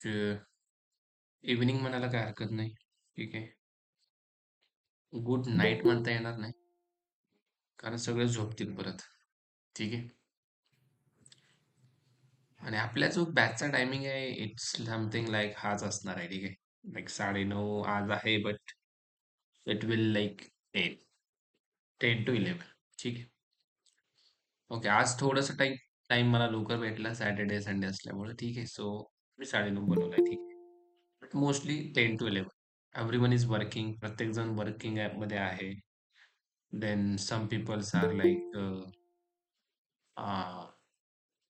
Evening म्हणायला काही हरकत नाही. ठीक आहे. गुड नाईट म्हणता येणार नाही, कारण सगळे झोपतील परत. ठीक आहे. आणि आपल्या जो बॅचचा टायमिंग आहे, इट्स समथिंग लाइक हाच असणार आहे. ठीक आहे. लाइक 9:30 आज आहे, but it will like 10 to 11. ठीक आहे. ओके. आज थोडंसं टाइम टाइम मला लवकर भेटला, सॅटर्डे संडे असल्यामुळे. ठीक आहे. सो मी 9:30 बनवलाय. ठीक आहे. But mostly 10 to 11. Everyone is working. प्रत्येक जण वर्किंग मध्ये आहे. Then some peoples are like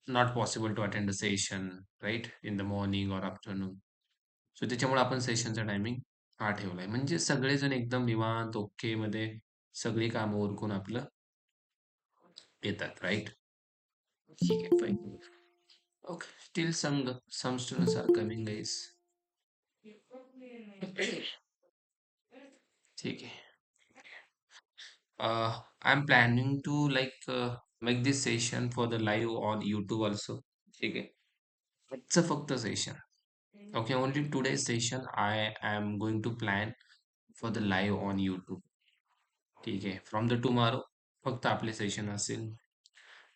not possible to attend a session, right? In the morning or afternoon. So त्याच्यामुळे आपण सेशनचा टायमिंग हा ठेवलाय. म्हणजे सगळेजण एकदम निवांत ओके मध्ये सगळी कामं उरकून आपलं येतात, राइट? ठीक आहे, fine. Okay. Still some students are coming guys. ठीक आहे. I am planning to like make this session for the live on YouTube also. ठीक आहे. आजचं फक्त session. Okay, only today's session I am going to plan for the live on YouTube. ठीक आहे. From the tomorrow फक्त आपले session असेल.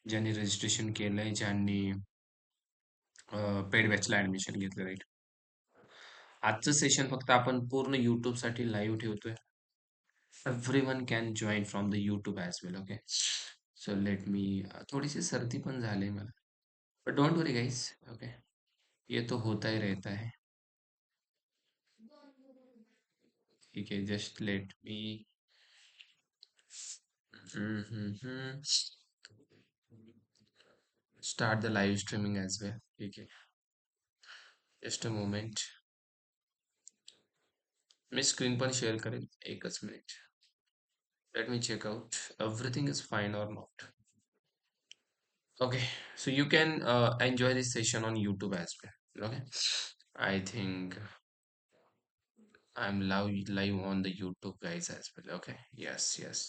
ज्यांनी रजिस्ट्रेशन केलंय, ज्यांनी पेड बॅचला ऍडमिशन घेतलं, राईट. आजचं सेशन फक्त आपण पूर्ण YouTube साठी लाईव्ह ठेवतोय. Everyone can join from the YouTube as well. Okay. So let me, थोडीशी सर्दी पण झाली मला, but don't worry guys. Okay. ये तो होता ही रहता है. ठीक है. Just let me start the live streaming as well. ठीक है. Just a moment. मी स्क्रीन पण शेअर करेल. एकच minute. Let me check out everything is fine or not. Okay, so you can enjoy this session on YouTube as well. Okay, I think I'm live on the YouTube guys as well. Okay, yes, yes.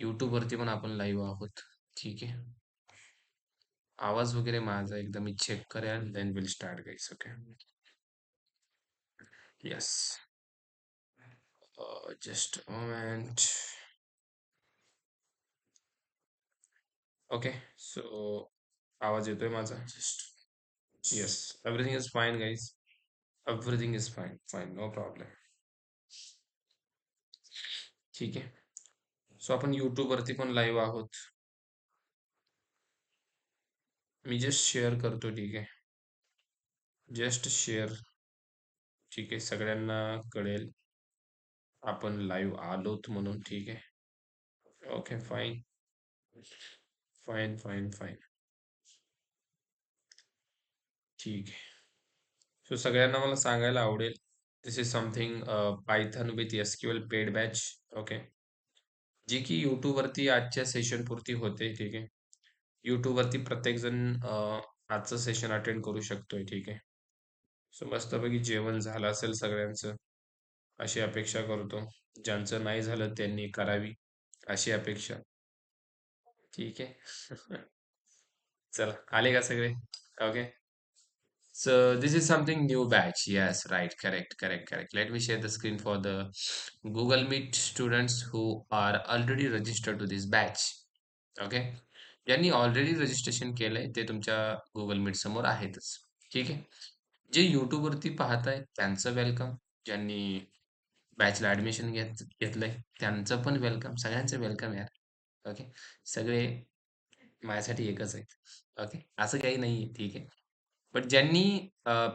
YouTube वरती पण आपण live आहोत. ठीक आहे. आवाज वगैरे माझा एकदा मी चेक करेल, then will start guys. Okay. Yes. Just a moment. Okay. So आवाज येतोय माझा? Just yes. Everything is fine guys. Everything is fine. Fine. No problem. ठीक आहे. सो आपण YouTube वरती पण लाईव्ह आहोत. मी जस्ट शेअर करतो. ठीक आहे. Just share. ठीक आहे. सगळ्यांना कळेल आपण लाईव्ह आलोत म्हणून. ठीक आहे. Okay. Fine. Fine, fine, fine. ठीक आहे. सो सगळ्यांना मला सांगायला आवडेल, this is something Python with SQL paid batch. Okay. जी की YouTube वरती आजच्या सेशन पुरती होते. ठीक आहे. YouTube वरती प्रत्येक जण आजचं सेशन अटेंड करू शकतोय. ठीक आहे. सो मस्तपैकी जेवण झालं असेल सगळ्यांचं, अशी अपेक्षा करतो. ज्यांचं नाही झालं त्यांनी करावी, अशी अपेक्षा. ठीक आहे. चला, आले का सगळे? Okay. So this is something new batch. Yes, right. Correct, correct, correct. Let me share the screen for the Google Meet students who are already registered to this batch. Okay. ज्यांनी ऑलरेडी रजिस्ट्रेशन केलंय ते तुमच्या Google meet समोर आहेतच. ठीक आहे. जे YouTube वरती पाहताय त्यांचं वेलकम. ज्यांनी बॅचला ऍडमिशन घेतलंय त्यांचं पण वेलकम. सगळ्यांचं वेलकम यार. ओके. सगळे माझ्यासाठी एकच आहेत. ओके. असं काही नाहीये. ठीक आहे. बट ज्यांनी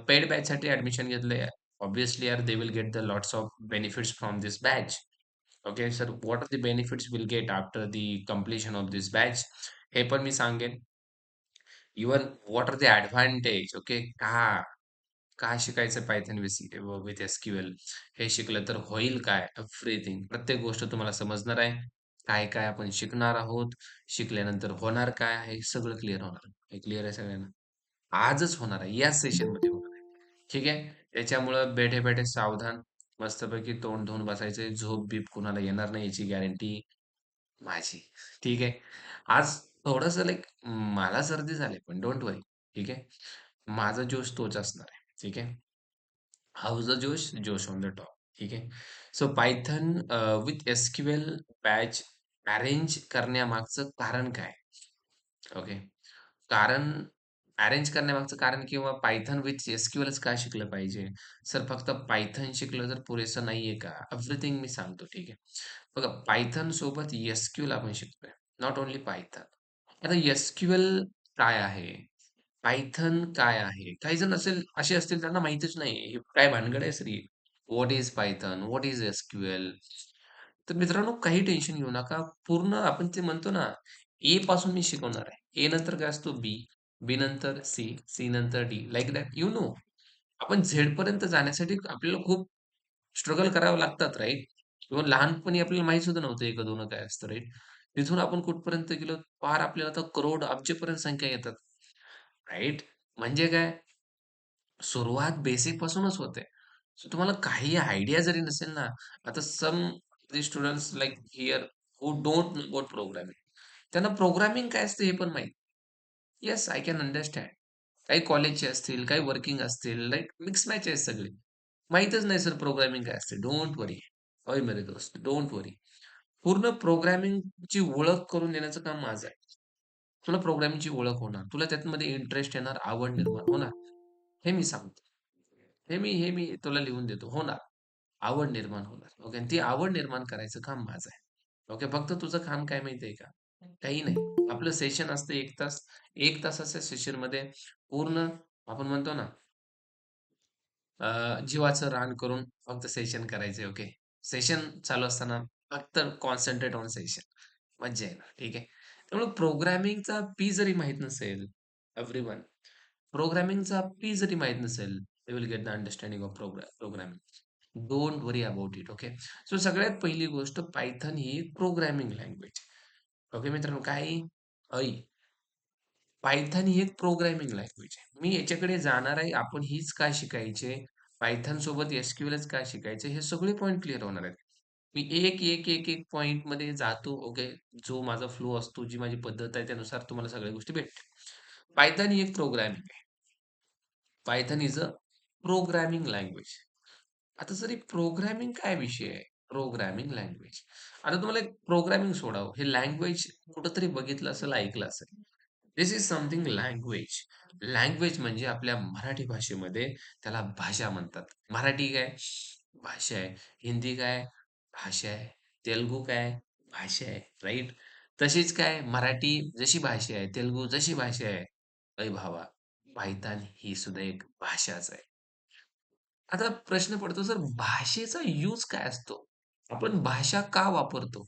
पेड बॅचसाठी ऍडमिशन घेतलंय, ऑब्व्हियसली यार they will get the lots of benefits from this batch. Okay sir, what are the benefits will get after the completion of this batch, हे पण मी सांगेन. Even what are the advantage. Okay. का शिकायचं Python with SQL, हे शिकलं तर होईल काय, एव्हरीथिंग, प्रत्येक गोष्ट तुम्हाला समजणार आहे. काय काय आपण शिकणार आहोत, शिकल्यानंतर होणार काय आहे, सगळं क्लिअर होणार. हे क्लिअर आहे सगळ्यांना? आजच होणार आहे, याच सेशन मध्ये होणार आहे. ठीक आहे. त्याच्यामुळं बेठे बेठे सावधान, मस्तपैकी तोंड धुवून बसायचे. झोप बीप कुणाला येणार नाही याची गॅरंटी माझी. ठीक आहे. आज थोडंसं लाईक मला सर्दी झाली, पण डोंट वरी. ठीक आहे. माझा जोश तोच असणार आहे. ठीक आहे. हाऊस द जोश? जोश ऑन द टॉप. ठीक आहे. So Python with S-Q-L batch arrange करण्यामागचं कारण काय? ओके. कारण अरेंज करण्यामागचं कारण किंवा पायथन विथ एस-क्यू-एलच का शिकलं पाहिजे? सर फक्त पायथन शिकलं तर पुरेसं नाहीये का? एव्हरीथिंग मी सांगतो, ठीक आहे. बघा पायथन सोबत एस-क्यू-एल आपण शिकतोय. Not only Python. आता एस-क्यू-एल काय आहे? पायथन काय आहे? काही जण असे असतील त्यांना माहीतच नाही. हे काय भानगड आहे sir he? What is Python? What is S-Q-L? तर मित्रांनो काही टेन्शन घेऊ नका. पूर्ण आपण ते म्हणतो ना, ए पासून मी शिकवणार आहे. ए नंतर काय असतो बी, बी नंतर सी, सी नंतर D like that you know. आपण झेडपर्यंत जाण्यासाठी आपल्याला खूप स्ट्रगल करावं लागतात, राइट? किंवा लहानपणी आपल्याला माहीत सुद्धा नव्हतं 1-2 काय असतं, राइट? तिथून आपण कुठपर्यंत गेलो, पार आपल्याला आता करोड, अब्जपर्यंत संख्या येतात, राइट? म्हणजे काय? सुरुवात बेसिकपासूनच होते. सो तुम्हाला काही आयडिया जरी नसेल ना, आता the students like here who don't know about programming. त्यांना प्रोग्रामिंग काय असतं हे पण माहीत. Yes, I can understand. काही कॉलेजचे असतील, काही वर्किंग असतील, लाइक मिक्स मॅच आहे सगळे. माहीतच नाही सर प्रोग्रामिंग काय असते. डोंट वरी. ओय मेरे दोस्त, डोंट वरी. पूर्ण प्रोग्रामिंगची ओळख करून देण्याचं काम माझं आहे. तुला प्रोग्रामिंगची ओळख होणार. तुला त्यामध्ये इंटरेस्ट येणार, आवड निर्माण होणार. हे मी सांगतो. हे मी तुला लिहून देतो. होणार. आवड निर्माण होणार. ओके. आणि ती आवड निर्माण करायचं काम माझं आहे. ओके. फक्त तुझं काम काय माहिती आहे का? काही नाही. आपलं सेशन असतं 1 तास. 1 तासाच्या सेशनमध्ये पूर्ण आपण म्हणतो ना जीवाचं रान करून फक्त सेशन करायचंय. ओके. सेशन चालू असताना फक्त कॉन्सन्ट्रेट ऑन सेशन. मज्जा येणार. ठीक आहे. त्यामुळे प्रोग्रामिंगचा पी जरी माहीत नसेल, एव्हरीवन प्रोग्रामिंगचा पी जरी माहीत नसेल, you will get the understanding of programming. Don't worry about it. Okay. So सगळ्यात पहिली गोष्ट पायथन ही एक प्रोग्रामिंग लँग्वेज. ओके मित्रांनो, काय? ऐ पायथन ही एक प्रोग्रामिंग लँग्वेज आहे. मी याच्याकडे जाणार आहे. आपण हीच का शिकायचे? पायथन सोबत एस-क्यू-एलच का शिकायचे? हे सगळे पॉइंट क्लिअर होणार आहेत. मी एक पॉइंटमध्ये जातो. ओके. जो माझा फ्लो असतो, जी माझी पद्धत आहे, त्यानुसार तुम्हाला सगळ्या गोष्टी भेटतील. पायथन ही एक प्रोग्रामिंग आहे. Python is a programming language. आता सर हे प्रोग्रामिंग काय विषय आहे? Programming language. आता तुम्हाला एक प्रोग्रामिंग सोडावं. हे लँग्वेज कुठेतरी बघितलं असेल, ऐकलं असेल. This is something language. Language म्हणजे आपल्या मराठी भाषेमध्ये त्याला भाषा म्हणतात. मराठी काय? भाषा आहे. हिंदी काय? भाषा आहे. तेलुगू काय? भाषा आहे. राइट? तशीच काय? मराठी जशी भाषा आहे, तेलुगू जशी भाषा आहे. अरे भावा, पायथान ही सुद्धा एक भाषाच आहे. आता प्रश्न पडतो सर भाषेचा यूज काय असतो? आपण भाषा का वापरतो?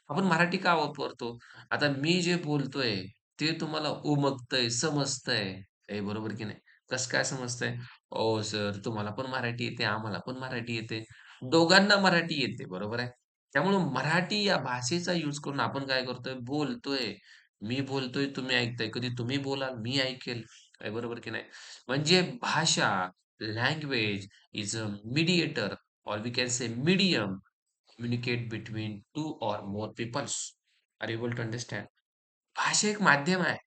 आपण मराठी का वापरतो? आता मी जे बोलतोय ते तुम्हाला उमगतंय, समजतंय. हे बरोबर की नाही? कसं काय समजतंय? "ओ सर तुम्हाला पण मराठी येते, आम्हाला पण मराठी येते." दोघांना मराठी येते, बरोबर आहे? त्यामुळं मराठी या भाषेचा यूज करून आपण काय करतोय? बोलतोय. मी बोलतोय, तुम्ही ऐकताय. कधी तुम्ही बोलाल, मी ऐकेल. आहे बरोबर की नाही? म्हणजे भाषा, language is a mediator or we can say medium communicate between two or more peoples. Are you able to understand? भाषा एक माध्यम आहे.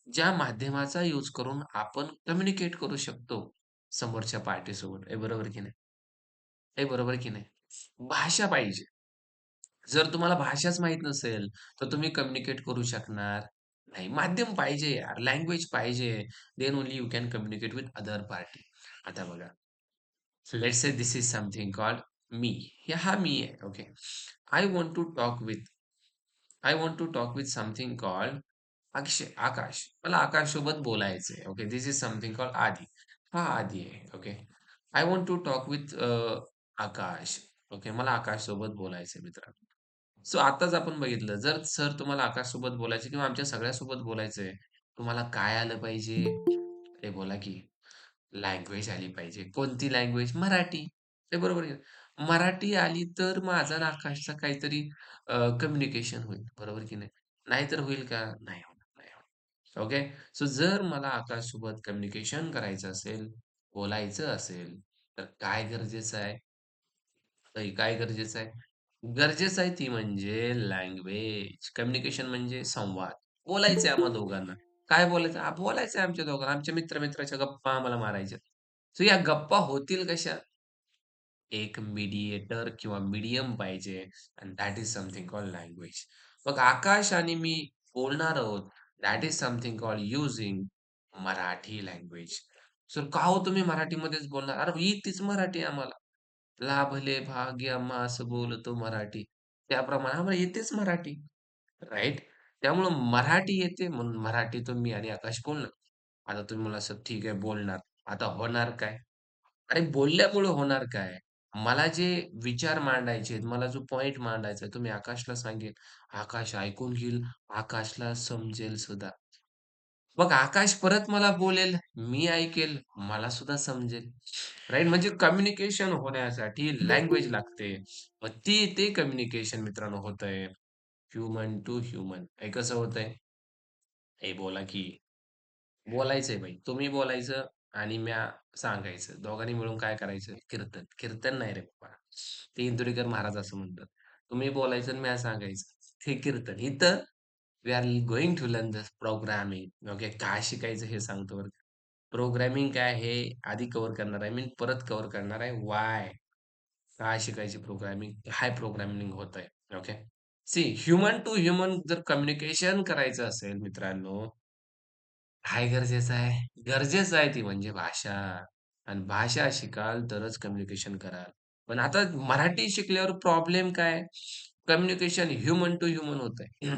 ज्या माध्यमाचा यूज करून आपण कम्युनिकेट करू शकतो समोरच्या पार्टीसोबत. हे बरोबर की नाही? हे बरोबर की नाही? भाषा पाहिजे. जर तुम्हाला भाषाच माहीत नसेल, तर तुम्ही कम्युनिकेट करू शकणार नाही. माध्यम पाहिजे यार, लँग्वेज पाहिजे. Then only you can communicate with other party. आता बघा, so let's say this is something called me. हा मी आहे. Okay. I want to talk with I want to talk with something called Aakash. मला आकाशसोबत बोलायचं आहे. Okay. This is something called Aadi. हा आदी आहे. Okay. I want to talk with Aakash. Okay. मला आकाशसोबत बोलायचं आहे मित्रांनो. सो आताच आपण बघितलं, जर सर तुम्हाला आकाशसोबत बोलायचं किंवा आमच्या सगळ्यासोबत बोलायचंय, तुम्हाला काय आलं पाहिजे? ते बोला की लँग्वेज आली पाहिजे. कोणती लँग्वेज? मराठी. ते बरोबर आहे. मराठी आली तर माझा आणि आकाशचा काहीतरी कम्युनिकेशन होईल. बरोबर की नाही? नाहीतर होईल का? नाही होणार, नाही होणार. ओके. सो जर मला आकाशसोबत कम्युनिकेशन करायचं असेल, बोलायचं असेल, तर काय गरजेचं आहे? काय गरजेचं आहे? गरजेचं आहे ती म्हणजे लँग्वेज. कम्युनिकेशन म्हणजे संवाद. बोलायचंय आम्हा दोघांना. काय बोलायचं? बोलायचंय आमच्या दोघांना. आमच्या मित्र-मित्राच्या गप्पा आम्हाला मारायच्यात. सो या गप्पा होतील कशा? एक मीडिएटर किंवा मीडियम पाहिजे and that is something called language. मग आकाश आणि मी बोलणार आहोत, that is something called using Marathi language. Sir का हो तुम्ही मराठीमध्येच बोलणार? अरे येतीच मराठी आम्हाला. लाभले भाग्य आम्हा असं बोलतो मराठी. त्याप्रमाणे आम्हाला येतेच मराठी. राइट? त्यामुळं मराठी येते म्हणून मराठीतून मी आणि आकाश बोलणार. आता तुम्ही मला असं ठीक आहे बोलणार. आता होणार काय? अरे बोलल्यामुळं होणार काय? मला जे विचार मांडायचे आहेत, मला जो पॉइंट मांडायचा आहे, तो मी आकाशला सांगेन. आकाश ऐकून घेईल, आकाशला समजेल सुद्धा. मग आकाश परत मला बोलेल, मी ऐकेल, मला सुद्धा समजेल. राइट? म्हणजे कम्युनिकेशन होण्यासाठी लँग्वेज लागते. मग ते कम्युनिकेशन मित्रांनो होतंय ह्युमन टू ह्युमन. हे कसं होतंय? "ए बोला की." बोलायचंय भाई. तुम्ही बोलायचं आणि म्या सांगायचं. दोघांनी मिळून काय करायचं? कीर्तन. कीर्तन नाही रे बाबा. ते इंदुरीकर महाराज असं म्हणतात. तुम्ही बोलायचं आणि म्या सांगायचं. ते कीर्तन. इथं we are going to learn this programming. Okay. काय शिकायचं हे सांगतो बरं का. प्रोग्रामिंग काय हे आधी कव्हर करणार आहे मी परत कव्हर करणार आहे व्हाय. काय शिकायची प्रोग्रामिंग? काय प्रोग्रामिंग होतंय? Okay. See human to human जर कम्युनिकेशन करायचं असेल मित्रांनो, काय गरजेचं आहे? गरजेचं आहे ती म्हणजे भाषा आणि भाषा शिकाल तरच कम्युनिकेशन कराल. पण आता मराठी शिकल्यावर प्रॉब्लेम काय? कम्युनिकेशन ह्युमन टू ह्युमन होतंय.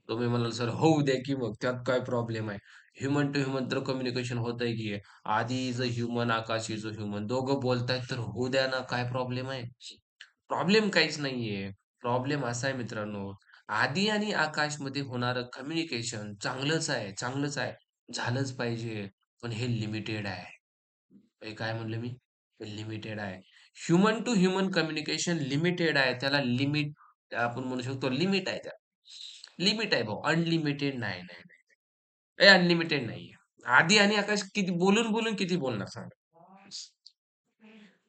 तुम्ही म्हणाल, "सर होऊ द्या की मग त्यात काय प्रॉब्लेम आहे?" ह्युमन टू ह्युमन तर कम्युनिकेशन होतंय की. आधी is a human, Akash is a human. दोघं बोलतायत तर होऊ द्या ना, काय प्रॉब्लेम आहे? प्रॉब्लेम काहीच नाहीये. प्रॉब्लेम असा आहे मित्रांनो, आदी आणि आकाशमध्ये होणारं कम्युनिकेशन चांगलंच आहे, चांगलंच आहे. झालंच पाहिजे. पण हे लिमिटेड आहे. हे काय म्हणलं मी? लिमिटेड आहे. Human to human communication limited आहे. त्याला लिमिट आपण म्हणू शकतो लिमिट आहे त्याला. लिमिट आहे भाऊ. अनलिमिटेड नाही, नाही, नाही. हे अनलिमिटेड नाहीये. आदी आणि आकाश किती बोलून किती बोलणार सांगा?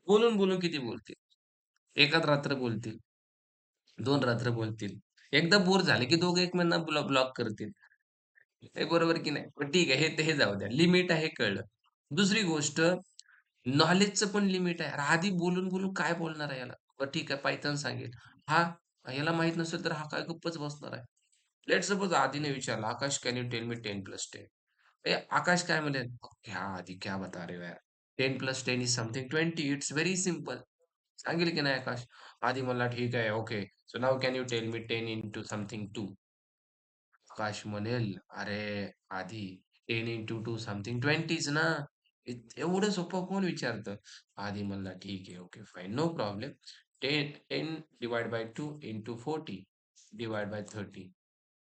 बोलून किती बोलतील? एकात रात्र बोलतील. 2 रात्र बोलतील. एकदा बोर झाले, की दोघं एकमेकांना ब्लॉक करतील. हे बरोबर की नाही? पण ठीक आहे, हे जाऊ द्या. लिमिट आहे कळलं. दुसरी गोष्ट नॉलेजचं पण लिमिट आहे. अरे आधी बोलून काय बोलणार आहे याला? बरं ठीक आहे, पायथन सांगेल. हा याला माहीत नसेल तर हा काय गप्पच बसणार आहे. लेट्स सपोज आधीने विचारलं, "आकाश कॅन यू टेल मी 10+10?" आकाश काय म्हणेल? "क्या आधी क्या बता रहे हो यार? 10+10 is something 20. It's very simple." सांगेल की नाही आकाश? आधी म्हणला, "ठीक आहे, okay. So now can you tell me 10 into something 2?" आकाश म्हणेल, "अरे आधी 10 इंटू 2 समथिंग 20च ना." एवढं सोपं कोण विचारतं? आधी म्हणला, "ठीक आहे, okay, fine, no problem. 10 divide by 2 into 40 divide by 30."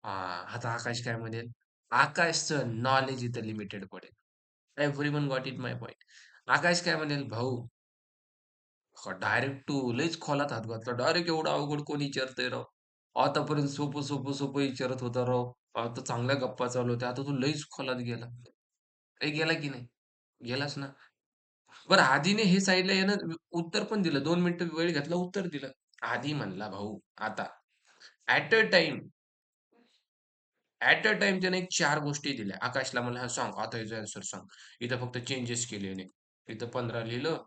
आता आकाश काय म्हणेल? आकाशचं नॉलेज इथं लिमिटेड पडेल. Everyone got it my point. Akash काय म्हणेल, "भाऊ डायरेक्ट तू लयच खोलात हात घातला. डायरेक्ट एवढं अवघड कोण विचारतंय राव. आतापर्यंत सोपं विचारत होता राव. आता चांगल्या गप्पा चालू होत्या. आता तू लयच खोलात गेला. काही गेला की नाही? गेलास ना? बरं आधीने हे साइडला यानं उत्तर पण दिलं. 2 मिनिटं वेळ घेतला, उत्तर दिलं. आधी म्हणला, "भाऊ आता at a time, at a time त्याने एक 4 गोष्टी दिल्या." आकाशला म्हणला, "हां, सांग आता ह्याचा ॲन्सर सांग." इथं फक्त चेंजेस केले याने. इथं 15 लिहिलं.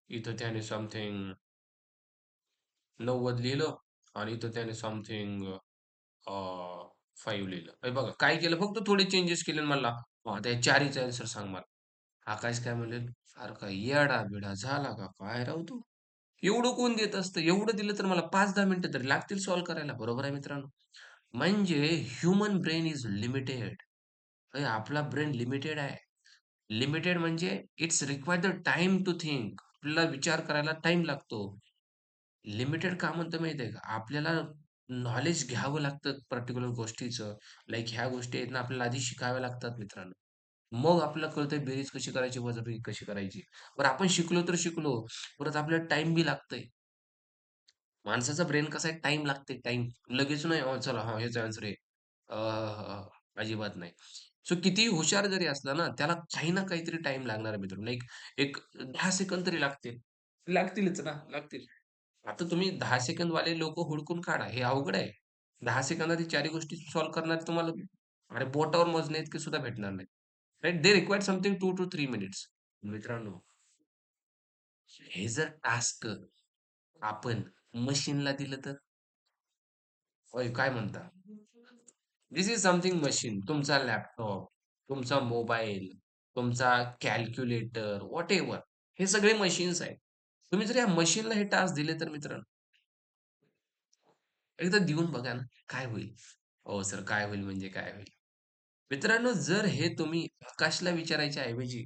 इथं त्याने समथिंग 90 लिहिलं आणि इथं त्याने समथिंग 5 लिहिलं. हे बघा काय केलं फक्त थोडे चेंजेस केले आणि म्हणला, "हां, त्या चारीचा आन्सर सांग मला." आकाश काय म्हणेल, "अरे काय येडा-बिडा झाला का काय राव तू? एवढं कोण देत असतं? एवढं दिलं तर मला 5-10 मिनिटं तरी लागतील सॉल्व्ह करायला." बरोबर आहे मित्रांनो. म्हणजे ह्युमन ब्रेन इज लिमिटेड. आपला ब्रेन लिमिटेड आहे. लिमिटेड म्हणजे it's require the time to think. आपल्याला विचार करायला टाईम लागतो. लिमिटेड का म्हणतो माहिती आहे का? आपल्याला नॉलेज घ्यावं लागतं पर्टिक्युलर गोष्टीचं. लाइक ह्या गोष्टी आहेत ना, आपल्याला आधी शिकाव्या लागतात मित्रांनो. मग आपल्याला कळतंय बेरीज कशी करायची, वजाबाकी कशी करायची. बरं आपण शिकलो तर शिकलो, परत आपल्याला टाईम बी लागतंय. माणसाचा ब्रेन कसा आहे टाईम लागते टाईम. लगेच नाही, चला हां, ह्याचा आन्सर आहे. अजिबात नाही. सो कितीही हुशार जरी असला ना, त्याला काही ना काहीतरी टाईम लागणार आहे मित्रांनो. एक एक 10 सेकंद तरी लागतील. लागतीलच ना, लागतील. आता तुम्ही 10 सेकंद वाले लोकं हुडकून काढा. हे अवघड आहे. 10 सेकंदात ही 4ही गोष्टी सॉल्व्ह करणारे तुम्हाला अरे बोटावर मोजण्या इतके सुद्धा भेटणार नाहीत. Right? They require something 2 to 3 minutes. मित्रांनो, हे जर टास्क आपण मशीनला दिलं तर? होय, काय म्हणता? This is something machine. तुमचा लॅपटॉप, तुमचा मोबाईल, तुमचा कॅल्क्युलेटर, व्हॉटएव्हर हे सगळे मशीन्स आहेत. तुम्ही जर या मशीनला हे टास्क दिले तर मित्रांनो, एकदा देऊन बघा ना, काय होईल? "हो सर, काय होईल म्हणजे काय होईल?" मित्रांनो, जर हे तुम्ही आकाशला विचारायच्या ऐवजी,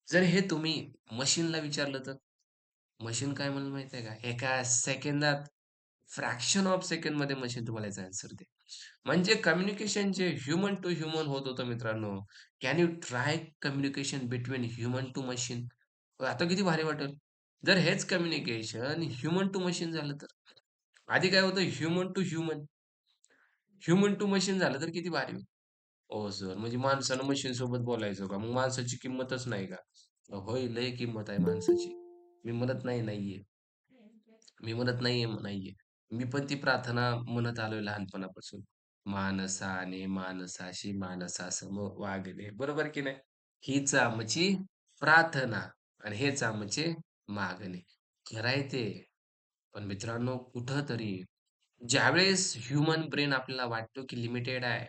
जर हे तुम्ही मशीनला विचारलं तर? मशीन काय म्हणेल माहिती आहे का? एका सेकंदात, फ्रॅक्शन ऑफ सेकंडमध्ये मशीन तुम्हाला याचा आन्सर देईल. म्हणजे कम्युनिकेशन जे ह्युमन टू ह्युमन होत होतं मित्रांनो, can you try communication between human to machine? आता किती भारी वाटेल. जर हेच कम्युनिकेशन ह्युमन टू मशीन झालं तर? आधी काय होतं human to human, human to machine झालं तर किती भारी होईल. हो सर, म्हणजे माणसानं मशीनसोबत बोलायचं का? मग माणसाची किंमतच नाही का? होय, लय किंमत आहे माणसाची. मी म्हणत नाही नाहीये. मी म्हणत नाहीये, नाहीये. मी पण ती प्रार्थना म्हणत आलोय लहानपणापासून. माणसाने माणसाशी माणसासम वागणे. बरोबर की नाही? हीच आमची प्रार्थना आणि हेच आमचे मागणे. खरं ते. पण मित्रांनो कुठेतरी ज्यावेळेस ह्युमन ब्रेन आपल्याला वाटतो की लिमिटेड आहे.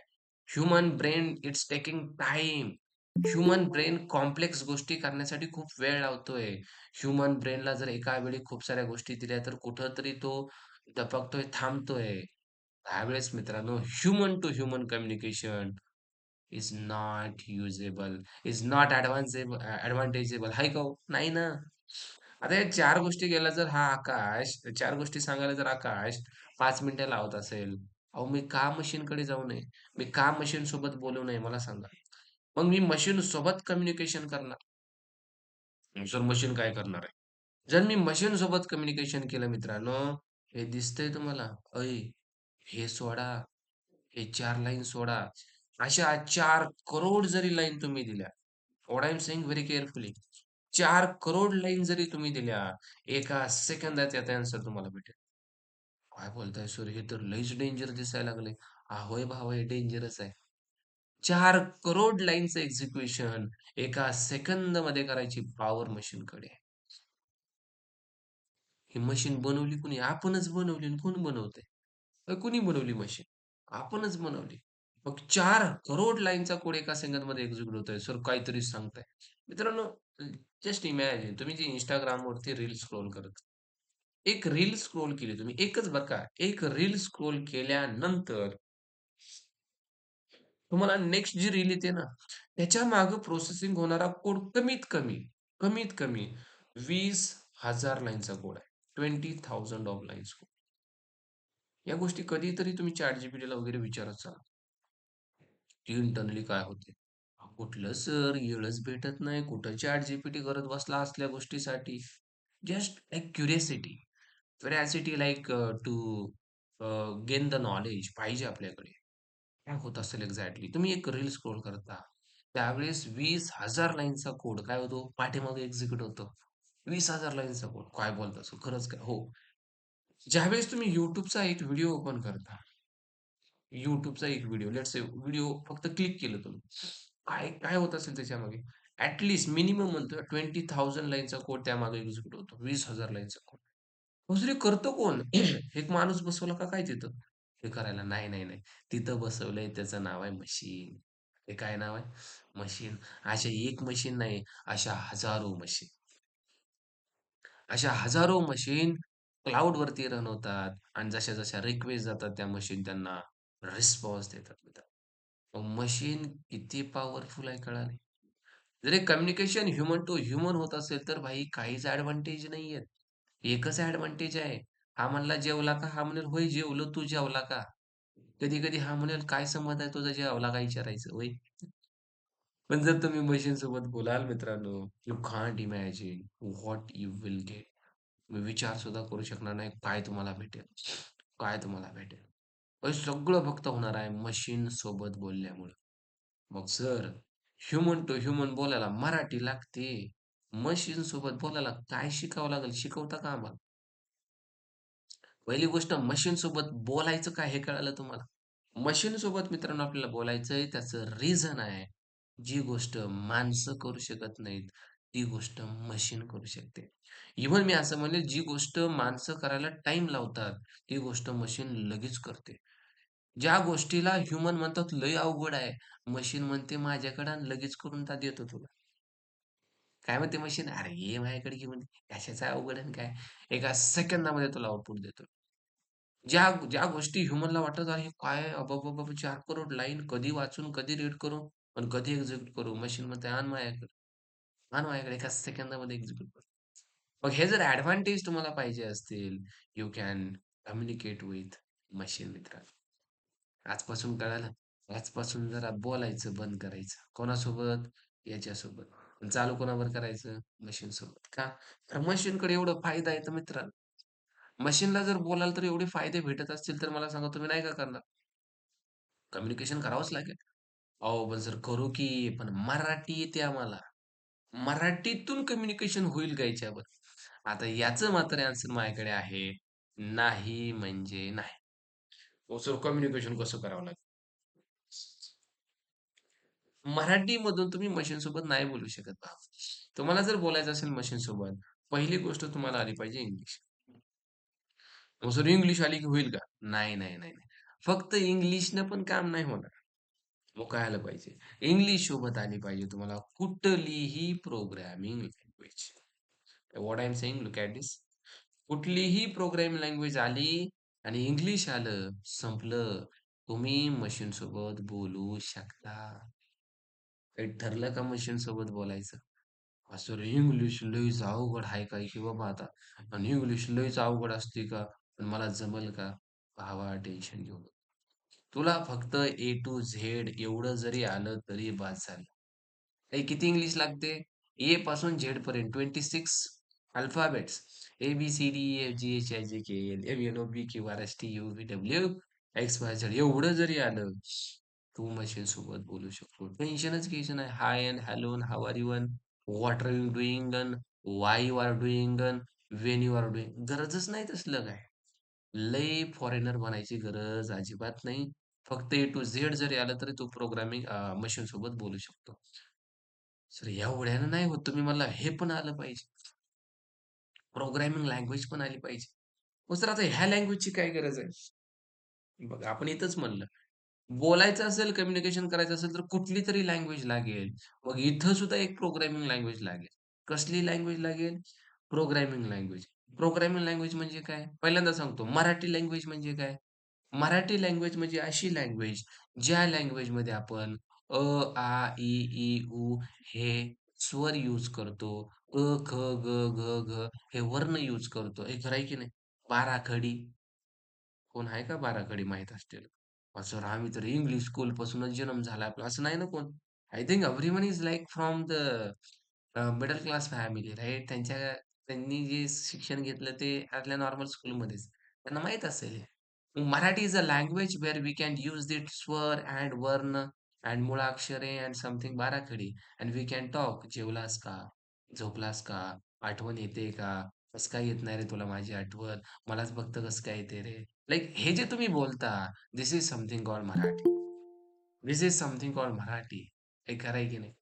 Human brain it's taking time. Human brain complex गोष्टी करण्यासाठी खूप वेळ लावतोय. ह्युमन ब्रेनला जर एका वेळी खूप साऱ्या गोष्टी दिल्या तर कुठेतरी तो दबकतोय, थांबतोय. त्यावेळेस मित्रांनो human to human communication is not usable, is not advantageable आहे का हो? नाही ना. आता या 4 गोष्टी गेल्या जर हा आकाश 4 गोष्टी सांगायला जर आकाश 5 मिनिटं लावत असेल, अहो मी का मशीनकडे जाऊ नये? मी का मशीनसोबत बोलू नये मला सांगा? मग मी मशीनसोबत कम्युनिकेशन करणार. सर मशीन काय करणार आहे? जर मी मशीनसोबत कम्युनिकेशन केलं मित्रांनो, हे दिसतंय तुम्हाला? "अय, हे सोडा, हे 4 लाईन सोडा." अशा 4 करोड जरी लाईन तुम्ही दिल्या, what I am saying very carefully. 4 crore line जरी तुम्ही दिल्या, एका सेकंदात याचा आन्सर तुम्हाला भेटेल. काय बोलताय सर हे तर लईच डेंजर दिसायला लागलंय. होय भावा हे डेंजरच आहे. 4 करोड लाईनचं एक्झिक्युशन एका सेकंदमध्ये करायची पॉवर मशीनकडे आहे. ही मशीन बनवली कुणी? आपणच बनवली आणि कोण बनवतंय? कुणी बनवली मशीन? आपणच बनवली. मग 4 करोड लाईनचा कोड एका सेकंदमध्ये एक्झिक्यूट होतोय. सर काहीतरी सांगताय. मित्रांनो, जस्ट इमॅजिन तुम्ही जी Instagramवरती रील स्क्रॉल करत एक रील स्क्रॉल केली तुम्ही. एकच बरं का. एक रील स्क्रॉल केल्यानंतर तुम्हाला नेक्स्ट जी रील येते ना, त्याच्या मागे प्रोसेसिंग होणारा कोड कमीत कमी 20,000 लाईनचा कोड आहे. 20,000 ऑफ लाईन्स कोड. या गोष्टी कधीतरी तुम्ही ChatGPTला वगैरे विचारत चला. की इंटर्नली काय होते? कुठलं सर येळच भेटत नाही. कुठं ChatGPT करत बसला असल्या गोष्टीसाठी. Just like curiosity. Curiosity like to gain the knowledge पाहिजे आपल्याकडे. काय होत असेल एक्झॅक्टली? तुम्ही एक रील स्क्रॉल करता. त्यावेळेस 20,000 लाईनचा कोड काय होतो? पाठीमागे एक्झिक्यूट होतो. 20,000 लाईनचा कोड. काय बोलता सर? खरंच काय? हो. ज्यावेळेस तुम्ही YouTubeचा एक व्हिडिओ ओपन करता. YouTubeचा एक व्हिडिओ लेट्स से व्हिडिओ फक्त क्लिक केलं तुम्ही. काय काय होत असेल त्याच्यामागे? ॲट लीस्ट मिनिमम म्हणतोय 20,000 लाईनचा कोड त्यामागे एक्झिक्यूट होतो. 20,000 लाईनचा कोड. दुसरी करतं कोण? एक माणूस बसवला का काय तिथं? हे करायला. नाही, नाही, नाही. तिथं बसवलंय त्याचं नाव आहे मशीन. ते काय नाव आहे? मशीन. अशा एक मशीन नाही, अशा हजारो मशीन. अशा हजारो मशीन क्लाउडवरती रन होतात आणि जशा-जशा रिक्वेस्ट जातात त्या मशीन त्यांना रिस्पॉन्स देतात मित्रांनो. मशीन किती पॉवरफुल आहे कळाले. जर कम्युनिकेशन ह्युमन टू ह्युमन होत असेल तर भाई काहीच ॲडव्हांटेज नाहीयेत. एकच ॲडव्हांटेज आहे. हा म्हणला जेवला का? हा म्हणेल, "होय जेवलो, तू जेवला का?" कधी-कधी हा म्हणेल, "काय संबंध आहे तुझा जेवला का विचारायचं?" होय. पण जर तुम्ही मशीनसोबत बोलाल मित्रांनो, you can't imagine what you will get. तुम्ही विचार सुद्धा करू शकणार नाही काय तुम्हाला भेटेल? काय तुम्हाला भेटेल? हे सगळं फक्त होणार आहे मशीन सोबत बोलल्यामुळं. मग सर ह्युमन टू ह्युमन बोलायला मराठी लागते. मशीन सोबत बोलायला काय शिकावं लागेल? शिकवता का आम्हाला? पहिली गोष्ट मशीन सोबत बोलायचं काय हे कळालं तुम्हाला? मशीन सोबत मित्रांनो आपल्याला बोलायचंय त्याचं रिझन आहे. जी गोष्ट माणसं करू शकत नाहीत, ती गोष्ट मशीन करू शकते. इव्हन मी असं म्हणेल जी गोष्ट माणसं करायला टाईम लावतात, ती गोष्ट मशीन लगेच करते. ज्या गोष्टीला ह्युमन म्हणतात लय अवघड आहे, मशीन म्हणते माझ्याकडे आण लगेच करून देतो तुला. काय म्हणते मशीन? "अरे ये माझ्याकडे की" म्हणते. "कशाचं अवघड आहे काय? एका सेकंदामध्ये तुला आउटपुट देतो." ज्या ज्या गोष्टी ह्युमनला वाटत आहे, काय अबाबाबा 4 करोड लाईन कधी वाचून, कधी रीड करू आणि कधी एक्झिक्यूट करू. मशीन म्हणते, "आण माझ्याकडे, आण माझ्याकडे." एका सेकंदामध्ये एक्झिक्यूट करू. मग हे जर एडव्हांटेज तुम्हाला पाहिजे असतील, you can communicate with machine मित्रांनो. आजपासून कळालं? आजपासून जरा बोलायचं बंद करायचं. कोणासोबत? याच्यासोबत. आणि चालू कोणावर करायचं? मशीनसोबत. का? तर मशीनकडे एवढा फायदा आहे तर मित्रांनो. मशीनला जर बोलाल तर एवढे फायदे भेटत असतील तर मला सांगा तुम्ही नाही का करणार? कम्युनिकेशन करावंच लागेल. अहो, पण सर करू की पण मराठी येते आम्हाला. मराठीतून कम्युनिकेशन होईल का याच्यावर? आता याचं मात्र आन्सर माझ्याकडे आहे. नाही म्हणजे नाही. मग सर कम्युनिकेशन कसं करावं लागेल? मराठीमधून तुम्ही मशीनसोबत नाही बोलू शकत भाव. तुम्हाला जर बोलायचं असेल मशीनसोबत, पहिली गोष्ट तुम्हाला आली पाहिजे इंग्लिश. मग सर इंग्लिश आली की होईल का? नाही, नाही, नाही, नाही. फक्त इंग्लिशनं पण काम नाही होणार. मग काय आलं पाहिजे? इंग्लिश सोबत आली पाहिजे तुम्हाला कुठलीही programming language. What I am saying look at this. कुठलीही प्रोग्रामिंग लँग्वेज आली आणि इंग्लिश आलं, संपलं. तुम्ही मशीनसोबत बोलू शकता. काही ठरलं का मशीनसोबत बोलायचं? असं रे इंग्लिश लयच अवघड आहे काय की बाबा आता आणि इंग्लिश लयच अवघड असते का? आणि मला जमेल का? भावा टेन्शन घेऊ नको. तुला फक्त ए टू झेड एवढं जरी आलं तरी बास झालं. हे किती इंग्लिश लागते? ए पासून झेड पर्यंत 26 अल्फाबेट्स. ए-बी-सी-डी-ई-एफ-जी-एच-आय-जे-के-एल एम-एन-ओ-पी-क्यू-आर-एस-टी-यू-व्ही-डब्ल्यू एक्स-वाय-झेड एवढं जरी आलं, तू मशीनसोबत बोलू शकतो. टेन्शनच घ्यायचं नाही. Hi and hello and how are you and what are you doing and why you are doing and when you are doing गरजच नाही तसलं काय. लय फॉरेनर बनायची गरज अजिबात नाही. फक्त ए टू झेड जरी आलं तरी तू प्रोग्रामिंग मशीनसोबत बोलू शकतो. सर एवढ्यानं नाही होत. तुम्ही मला हे पण आलं पाहिजे. प्रोग्रामिंग लँग्वेज पण आली पाहिजे. मग सर आता ह्या लँग्वेजची काय गरज आहे? बघा आपण इथंच म्हणलं. बोलायचं असेल, कम्युनिकेशन करायचं असेल, तर कुठली तरी लँग्वेज लागेल. मग इथं सुद्धा एक प्रोग्रामिंग लँग्वेज लागेल. कसली लँग्वेज लागेल? Programming language. प्रोग्रामिंग लँग्वेज म्हणजे काय? पहिल्यांदा सांगतो. मराठी लँग्वेज म्हणजे काय? मराठी लँग्वेज म्हणजे अशी लँग्वेज, ज्या लँग्वेजमध्ये आपण अ, आ, इ, ई, उ हे स्वर यूज करतो. अ, ख, ग, घ, घ हे वर्ण यूज करतो. हे खरं आहे की नाही? बाराखडी कोण आहे का बाराखडी माहीत असलेलं? सर आम्ही तर इंग्लिश स्कूलपासूनच जन्म झाला आपला. असं नाही ना कोण. I think everyone is like from the middle class family right. त्यांनी जे शिक्षण घेतलं ते आपल्या नॉर्मल स्कूलमध्येच. त्यांना माहीत असेल हे. Marathi is a language where we can use it स्वर अँड वर्ण अँड मुळाक्षरे अँड समथिंग बाराखडी अँड वी कॅन टॉक. जेवलास का? झोपलास का? आठवण येते का? कसं काय येत नाही रे तुला माझी आठवण? मलाच फक्त कसं काय येते रे? लाइक हे जे तुम्ही बोलता, this is something called Marathi. This is something called Marathi. हे खरं आहे की नाही?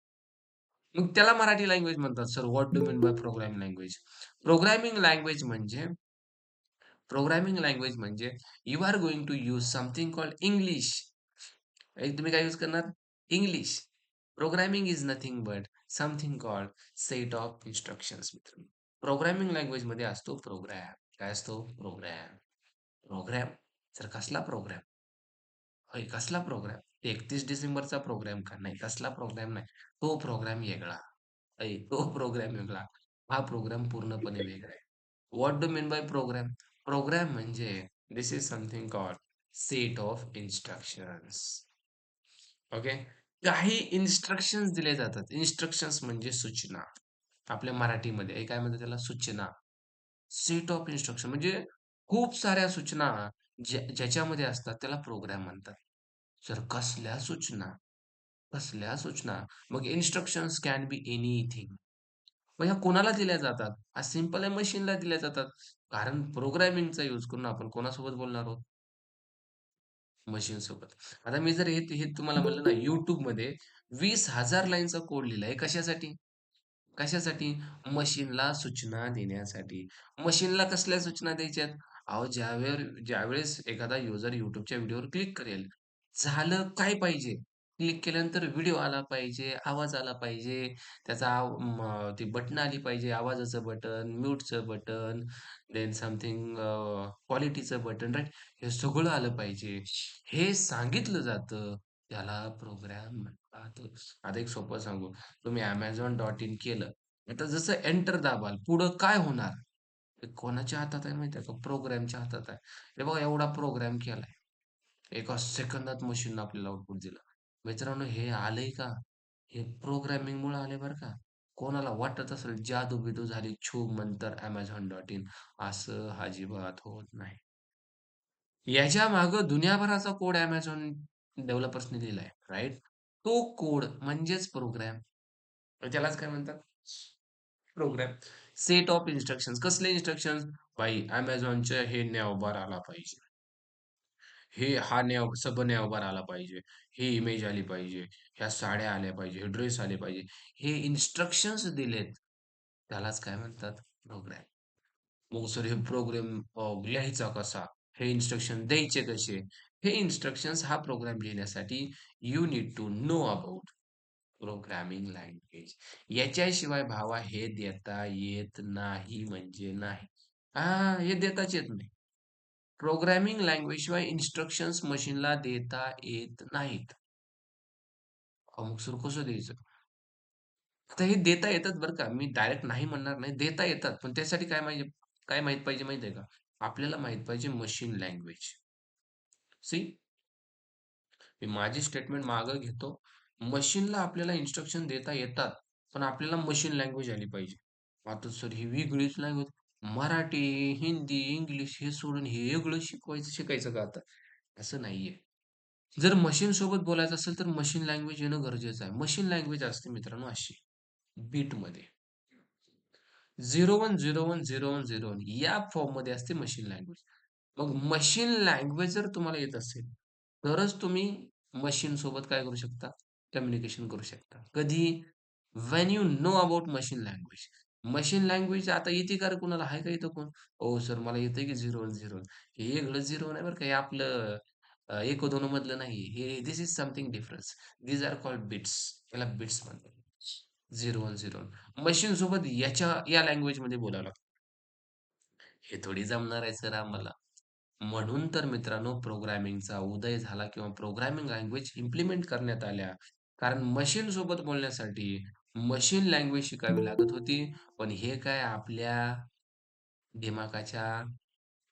मग त्याला मराठी लँग्वेज म्हणतात. Sir what do mean by programming language? Programming language म्हणजे प्रोग्रामिंग लँग्वेज म्हणजे you are going to use something called English. तुम्ही काय यूज करणार? English. Programming is nothing but something called set of instructions मित्रांनो. Programming लँग्वेजमध्ये असतो program. काय असतो? प्रोग्राम. प्रोग्राम. सर कसला प्रोग्राम? होय, कसला प्रोग्राम? 31 डिसेंबरचा प्रोग्राम का? नाही, तसला प्रोग्राम नाही. तो प्रोग्राम वेगळा. तो प्रोग्राम वेगळा. हा प्रोग्राम पूर्णपणे वेगळा आहे. What do mean by program? Program म्हणजे this is something called set of instructions. Okay. काही इन्स्ट्रक्शन्स दिले जातात. इन्स्ट्रक्शन्स म्हणजे सूचना. आपल्या मराठीमध्ये काय म्हणतात त्याला? सूचना. सेट ऑफ इन्स्ट्रक्शन म्हणजे खूप साऱ्या सूचना ज्याच्यामध्ये असतात त्याला प्रोग्राम म्हणतात. सर कसल्या सूचना? कसल्या सूचना? मग इन्स्ट्रक्शन्स कॅन बी एनीथिंग. मग ह्या कोणाला दिल्या जातात? आज सिंपल आहे मशीनला दिल्या जातात. कारण प्रोग्रामिंगचा यूज करून आपण कोणासोबत बोलणार आहोत? मशीनसोबत. आता मी जर हे तुम्हाला म्हणलं ना YouTubeमध्ये 20,000 लाईनचा कोड लिहिलाय. कशासाठी? कशासाठी? मशीनला सूचना देण्यासाठी. मशीनला कसल्या सूचना द्यायच्यात? अहो, ज्यावेळेस एखादा युजर YouTubeच्या व्हिडिओवर क्लिक करेल, झालं काय पाहिजे? क्लिक केल्यानंतर व्हिडिओ आला पाहिजे, आवाज आला पाहिजे, त्याचा ती बटणं आली पाहिजे, आवाजाचं बटन, म्यूटचं बटन, देन समथिंग क्वालिटीचं बटन, राइट? हे सगळं आलं पाहिजे. हे सांगितलं जातं. त्याला प्रोग्राम म्हणतात. आता एक सोपं सांगू. तुम्ही Amazon.in केलं. आता जसं एंटर दाबाल, पुढं काय होणार? हे कोणाच्या हातात आहे माहिती आहे का? प्रोग्रामच्या हातात आहे. हे बघा एवढा प्रोग्राम केलाय. एका सेकंदात मशीननं आपल्याला आउटपुट दिलं. मित्रांनो हे आलंय का? हे प्रोग्रामिंगमुळे आलंय बरं का. कोणाला वाटत असेल जादू-बिदू झाली, छू मंतर Amazon.in असं अजिबात होत नाही. याच्यामागं दुनियाभराचा कोड Amazon डेव्हलपर्सनी लिहिलाय, राइट? तो कोड म्हणजेच प्रोग्राम. त्यालाच काय म्हणतात? प्रोग्राम. Set of instructions. कसले इन्स्ट्रक्शन्स? भाई Amazonच्या हे न्यावबार आला पाहिजे. हा सब न्यावबार आला पाहिजे. ही इमेज आली पाहिजे. ह्या साड्या आल्या पाहिजे. हे ड्रेस आले पाहिजे. हे इन्स्ट्रक्शन्स दिलेत. त्यालाच काय म्हणतात? प्रोग्राम. मग सर हे प्रोग्राम लिहायचा कसा? हे इन्स्ट्रक्शन द्यायचे कसे? हे इन्स्ट्रक्शन्स हा प्रोग्राम लिहिण्यासाठी you need to know about programming language. याच्याशिवाय भावा हे देता येत नाही म्हणजे नाही. हां, हे देताच येत नाही. प्रोग्रामिंग लँग्वेज शिवाय इन्स्ट्रक्शन्स मशीनला देता येत नाहीत. मग सर कसं द्यायचं? आता हे देता येतात बरं का. मी डायरेक्ट नाही म्हणणार नाही. देता येतात. पण त्यासाठी काय माहीत पाहिजे माहिती आहे का? आपल्याला माहीत पाहिजे मशीन लँग्वेज. सी मी माझी स्टेटमेंट मागे घेतो. मशीनला आपल्याला इन्स्ट्रक्शन देता येतात, पण आपल्याला मशीन लँग्वेज आली पाहिजे. आता सर ही वेगळीच लँग्वेज मराठी, हिंदी, इंग्लिश हे सोडून हे वेगळं शिकायचं का आता? असं नाहीये. जर मशीनसोबत बोलायचं असेल, तर मशीन लँग्वेज येणं गरजेचं आहे. मशीन लँग्वेज असते मित्रांनो अशी बीटमध्ये 01010101 या फॉर्ममध्ये असते मशीन लँग्वेज. मग मशीन लँग्वेज जर तुम्हाला येत असेल, तरच तुम्ही मशीन सोबत काय करू शकता? कम्युनिकेशन करू शकता. कधी? When you know about machine language. Machine language आता येते का रे कुणाला? आहे का इथं कोण? "हो सर मला येतंय की 0101." हे वेगळं 01 नाही बरं का. हे आपलं 1-2 मधलं नाही. हे this is something difference. These are called bits. याला बिट्स म्हणतात. 0101. मशीनसोबत या लँग्वेजमध्ये बोलावं लागतं. हे थोडी जमणार आहे सर आम्हाला. म्हणून तर मित्रांनो प्रोग्रामिंगचा उदय झाला किंवा प्रोग्रामिंग लँग्वेज इम्प्लिमेंट करण्यात आल्या. कारण मशीनसोबत बोलण्यासाठी मशीन लँग्वेज शिकावी लागत होती. पण हे काय आपल्या दिमागाच्या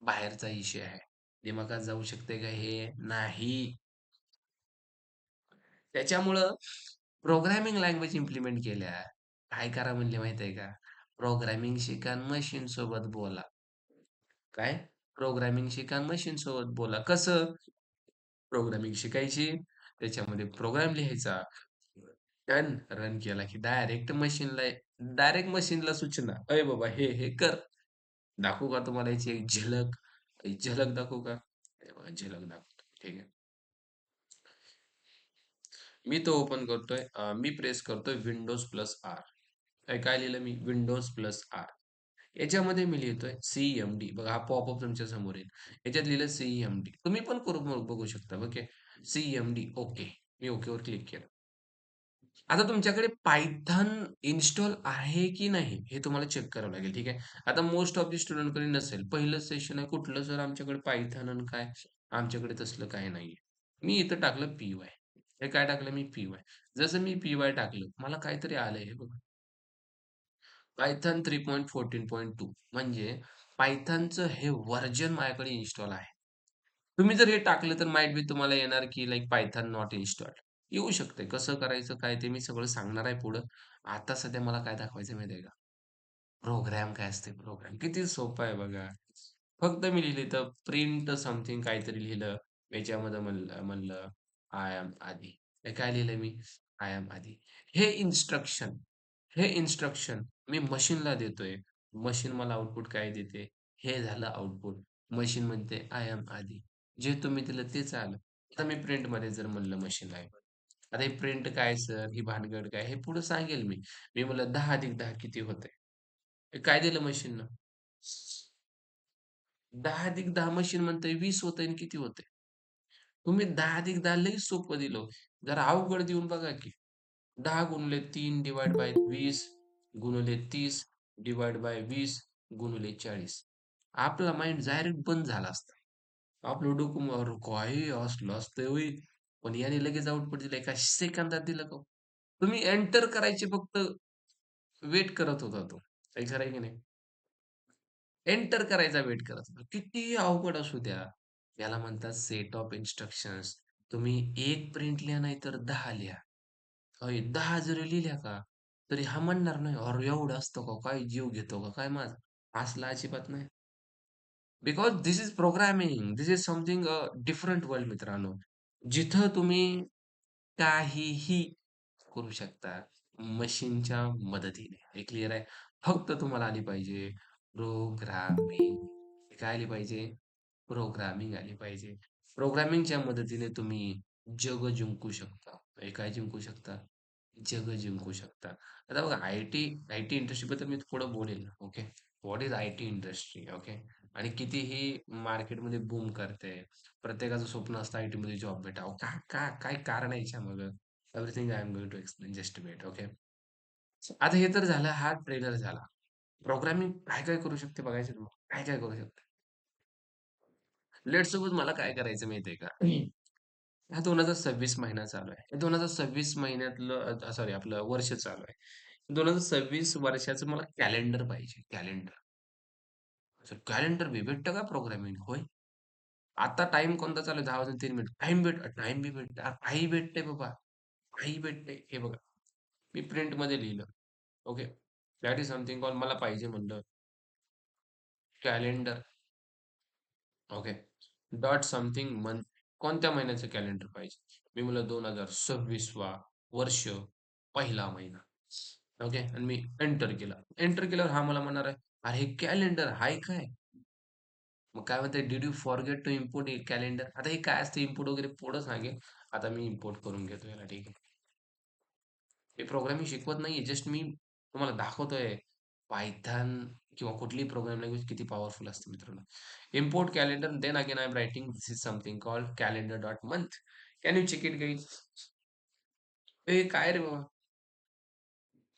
बाहेरचा विषय आहे. दिमागात जाऊ शकते का हे? नाही. त्याच्यामुळं प्रोग्रामिंग लँग्वेज इम्प्लिमेंट केल्या. काय करा म्हणले माहिती आहे का? प्रोग्रामिंग शिका आणि मशीनसोबत बोला. काय? प्रोग्रामिंग शिका आणि मशीनसोबत बोला. कसं? प्रोग्रामिंग शिकायची, त्याच्यामध्ये प्रोग्राम लिहायचा. रन केला की डायरेक्ट मशीनला सूचना, "अरे बाबा हे कर." दाखवू का तुम्हाला याची एक झलक? एक झलक दाखवू का? हे बघा झलक दाखवतो. ठीक आहे. मी तो ओपन करतोय. मी प्रेस करतोय Windows प्लस आर. काय लिहिलं मी? Windows plus R. याच्यामध्ये मी लिहितोय सी-एम-डी. बघा हा पॉपअप तुमच्या समोर येईल. याच्यात लिहिलं सी-एम-डी. तुम्ही पण करून बघू शकता. ओके. सी-एम-डी. ओके. मी ओकेवर क्लिक केलं. आता तुमच्याकडे पायथन इन्स्टॉल आहे की नाही हे तुम्हाला चेक करावं लागेल. ठीक आहे. आता मोस्ट ऑफ दी स्टुडंटकडे नसेल. पहिलं सेशन आहे कुठलं सर आमच्याकडे पायथन आणि काय? आमच्याकडे तसलं काही नाहीये. मी इथं टाकलं पी-वाय. हे काय टाकलं मी? पी-वाय. जसं मी पी-वाय टाकलं, मला काहीतरी आलंय हे बघा. पायथन 3.14.2 म्हणजे पायथनचं हे व्हर्जन माझ्याकडे इन्स्टॉल आहे. तुम्ही जर हे टाकलं तर माईट बी तुम्हाला येणार की लाइक पायथन नॉट इन्स्टॉल्ड. येऊ शकते. कसं करायचं काय ते मी सगळं सांगणार आहे पुढं. आता सध्या मला काय दाखवायचं माहिती आहे का? प्रोग्राम काय असते प्रोग्राम. किती सोपं आहे बघा. फक्त मी लिहिलं इथं प्रिंट समथिंग काहीतरी लिहिलं. याच्यामध्ये म्हणलं म्हणलं आय एम आदी. हे काय लिहिलंय मी? आय एम आदी. हे इन्स्ट्रक्शन हे इन्स्ट्रक्शन मी मशीनला देतोय. मशीन मला आउटपुट काय देते? हे झालं आउटपुट. मशीन म्हणते आय एम आदी. जे तुम्ही दिलं तेच आलं. आता मी प्रिंटमध्ये जर म्हणलं मशीन आहे. आता हे प्रिंट काय सर, ही भानगड काय? हे पुढे सांगेल मी. मी म्हणलं 10 अधिक 10 किती होतंय? हे काय दिलं मशीननं? 10 अधिक 10 मशीन म्हणतंय 20 होतंय आणि किती होतंय? तुम्ही 10 अधिक 10 लई सोपं दिलं. जरा अवघड देऊन बघा की. 10 गुणिले 3 डिव्हाईड बाय 20 गुणिले 30 डिव्हाईड बाय 20 गुणिले 40. आपला माइंड डायरेक्ट बंद झाला असता. आपलं डोकं अरे काय असलं असतंय होय. पण याने लगेच आउटपुट दिलं एका सेकंदात दिलं का हो. तुम्ही एंटर करायचे फक्त वेट करत होता तो. काही खरं आहे की नाही? एंटर करायचा वेट करत होता. कितीही अवघड असू द्या. याला म्हणतात सेट ऑफ इन्स्ट्रक्शन्स. तुम्ही 1 प्रिंट लिहा नाहीतर 10 लिहा. होय 10 जरी लिहिल्या का, तरी हा म्हणणार नाही, "अरे एवढं असतं का? काय जीव घेतो का काय माझा?" असलं अजिबात नाही. Because this is programming. This is something different world मित्रांनो. जिथं तुम्ही काहीही करू शकता मशीनच्या मदतीने. हे क्लिअर आहे. फक्त तुम्हाला आली पाहिजे प्रोग्रामिंग. काय आली पाहिजे? प्रोग्रामिंग आली पाहिजे. प्रोग्रामिंगच्या मदतीने तुम्ही जग जिंकू शकता. हे काय जिंकू शकता? जग जिंकू शकता. आता बघा आय-टी इंडस्ट्रीबद्दल मी पुढे बोलेल. Okay. What is IT industry? Okay. आणि कितीही मार्केटमध्ये बूम करते. प्रत्येकाचं स्वप्न असतं आय-टीमध्ये जॉब भेटावं. का का काय कारण आहे याच्यामागे? Everything I am going to explain just a minute. Okay. आता हे तर झालं, हा ट्रेलर झाला. प्रोग्रामिंग काय-काय करू शकते बघायचं तुम्हाला. काय-काय करू शकते. लेट्स सपोज मला काय करायचं माहिती का? हा 2026 महिना चालू आहे. 2026 महिन्यातलं सॉरी आपलं वर्ष चालू आहे. 2026 वर्षाचं मला कॅलेंडर पाहिजे, कॅलेंडर. कॅलेंडर बी भेटतं का प्रोग्रामिंग? होय. आता टाईम कोणता चालू आहे? 10 वाजून 3 मिनिट. टाईम बी भेटतं. काही भेटतंय बाबा. काही भेटतंय. हे बघा, मी प्रिंटमध्ये लिहिलं. Okay. That is something called मला पाहिजे म्हणलं calendar. Okay. Dot something month. कोणत्या महिन्याचं कॅलेंडर पाहिजे? मी म्हणलं 2026वा वर्ष, पहिला महिना. ओके. आणि मी एंटर केलं. एंटर केल्यावर हा मला म्हणणार आहे, "अरे हे कॅलेंडर आहे काय?" मग काय म्हणते, "did you forget to import calendar?" आता हे काय असतं इम्पोर्ट वगैरे पुढं सांगेल. आता मी इम्पोर्ट करून घेतो याला. ठीक आहे. हे प्रोग्रामिंग शिकवत नाहीये. जस्ट मी तुम्हाला दाखवतोय पायथन किंवा कुठलीही प्रोग्रामिंग लँग्वेज किती पॉवरफुल असते मित्रांनो. Import calendar then again I am writing this is something called calendar dot month. Can you check it guys? ए काय रे बाबा?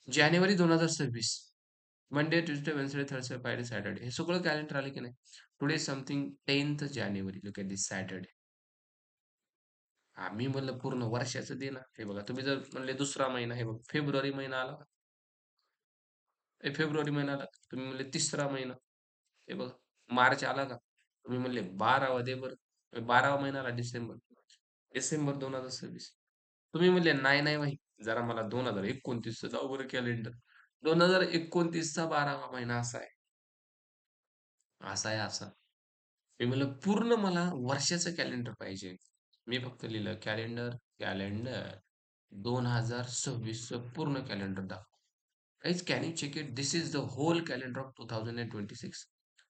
जानेवारी 2026. Monday, Tuesday, Wednesday, Thursday, Friday, Saturday हे सगळं कॅलेंडर आलं की नाही? टुडे समथिंग 10th जानेवारी. Look at this Saturday. हां, मी म्हणलं पूर्ण वर्षाचं दे ना. हे बघा तुम्ही जर म्हणले दुसरा महिना हे बघ फेब्रुवारी महिना आला. फेब्रुवारी महिना आला. तुम्ही म्हणले तिसरा महिना. हे बघा मार्च आला का? तुम्ही म्हणले 12वा दे बरं. 12वा महिना आला डिसेंबर. डिसेंबर 2026. तुम्ही म्हणले नाही, नाही भाई जरा मला 2029चं दाव बरं कॅलेंडर. 2029चा 12वा महिना असा आहे. असा आहे असा. मी म्हणलं पूर्ण मला वर्षाचं कॅलेंडर पाहिजे. मी फक्त लिहिलं कॅलेंडर 2026चं पूर्ण कॅलेंडर दाखव. Guys can you check it? This is the whole calendar of 2026.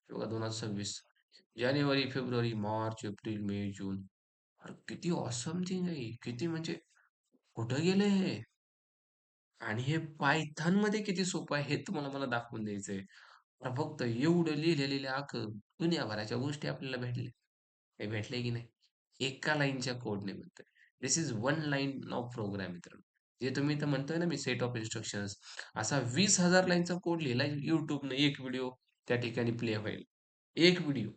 हे बघा 2026. जानेवारी, फेब्रुवारी, मार्च, एप्रिल, मे, जून. अरे किती ऑसम थिंग आहे. किती म्हणजे कुठं गेले हे? आणि हे पायथॉनमध्ये किती सोपं आहे हे तुम्हाला मला दाखवून द्यायचंय. फक्त एवढं लिहिलेलं अख्खं दुनियाभराच्या गोष्टी आपल्याला भेटल्या. हे भेटले की नाही? एका लाईनच्या कोडने बनतंय. This is one line of program मित्रांनो. जे तुम्ही इथं म्हणतोय ना मी सेट ऑफ इन्स्ट्रक्शन्स असा 20,000 लाईनचा कोड लिहिलाय YouTubeने एक व्हिडिओ त्या ठिकाणी प्ले होईल. एक video.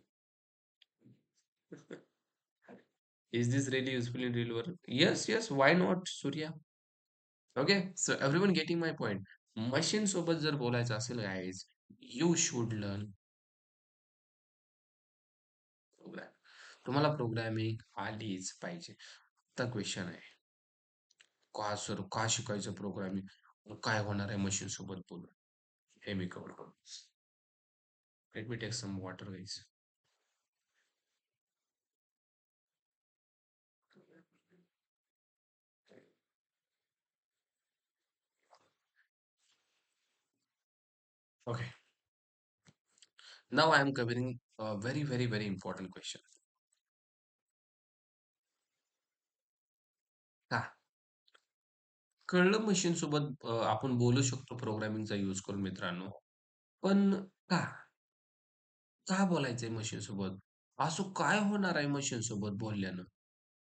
Is this really useful in real world? Yes, yes. Why not Surya? Okay. So everyone getting my point. Machine सोबत जर बोलायचं असेल guys, you should learn program. तुम्हाला प्रोग्रामिंग आलीच पाहिजे. आता क्वेश्चन आहे, का सर का शिकायचं प्रोग्रामिंग? काय होणार आहे मशीन सोबत बोलून? हे मी कव्हर करू. Let me take some water guys. Okay. Now I am covering very very very important question. का? कळलं मशीनसोबत आपण बोलू शकतो प्रोग्रामिंगचा यूज करून मित्रांनो. पण का? का बोलायचंय मशीनसोबत? असं काय होणार आहे मशीनसोबत बोलल्यानं?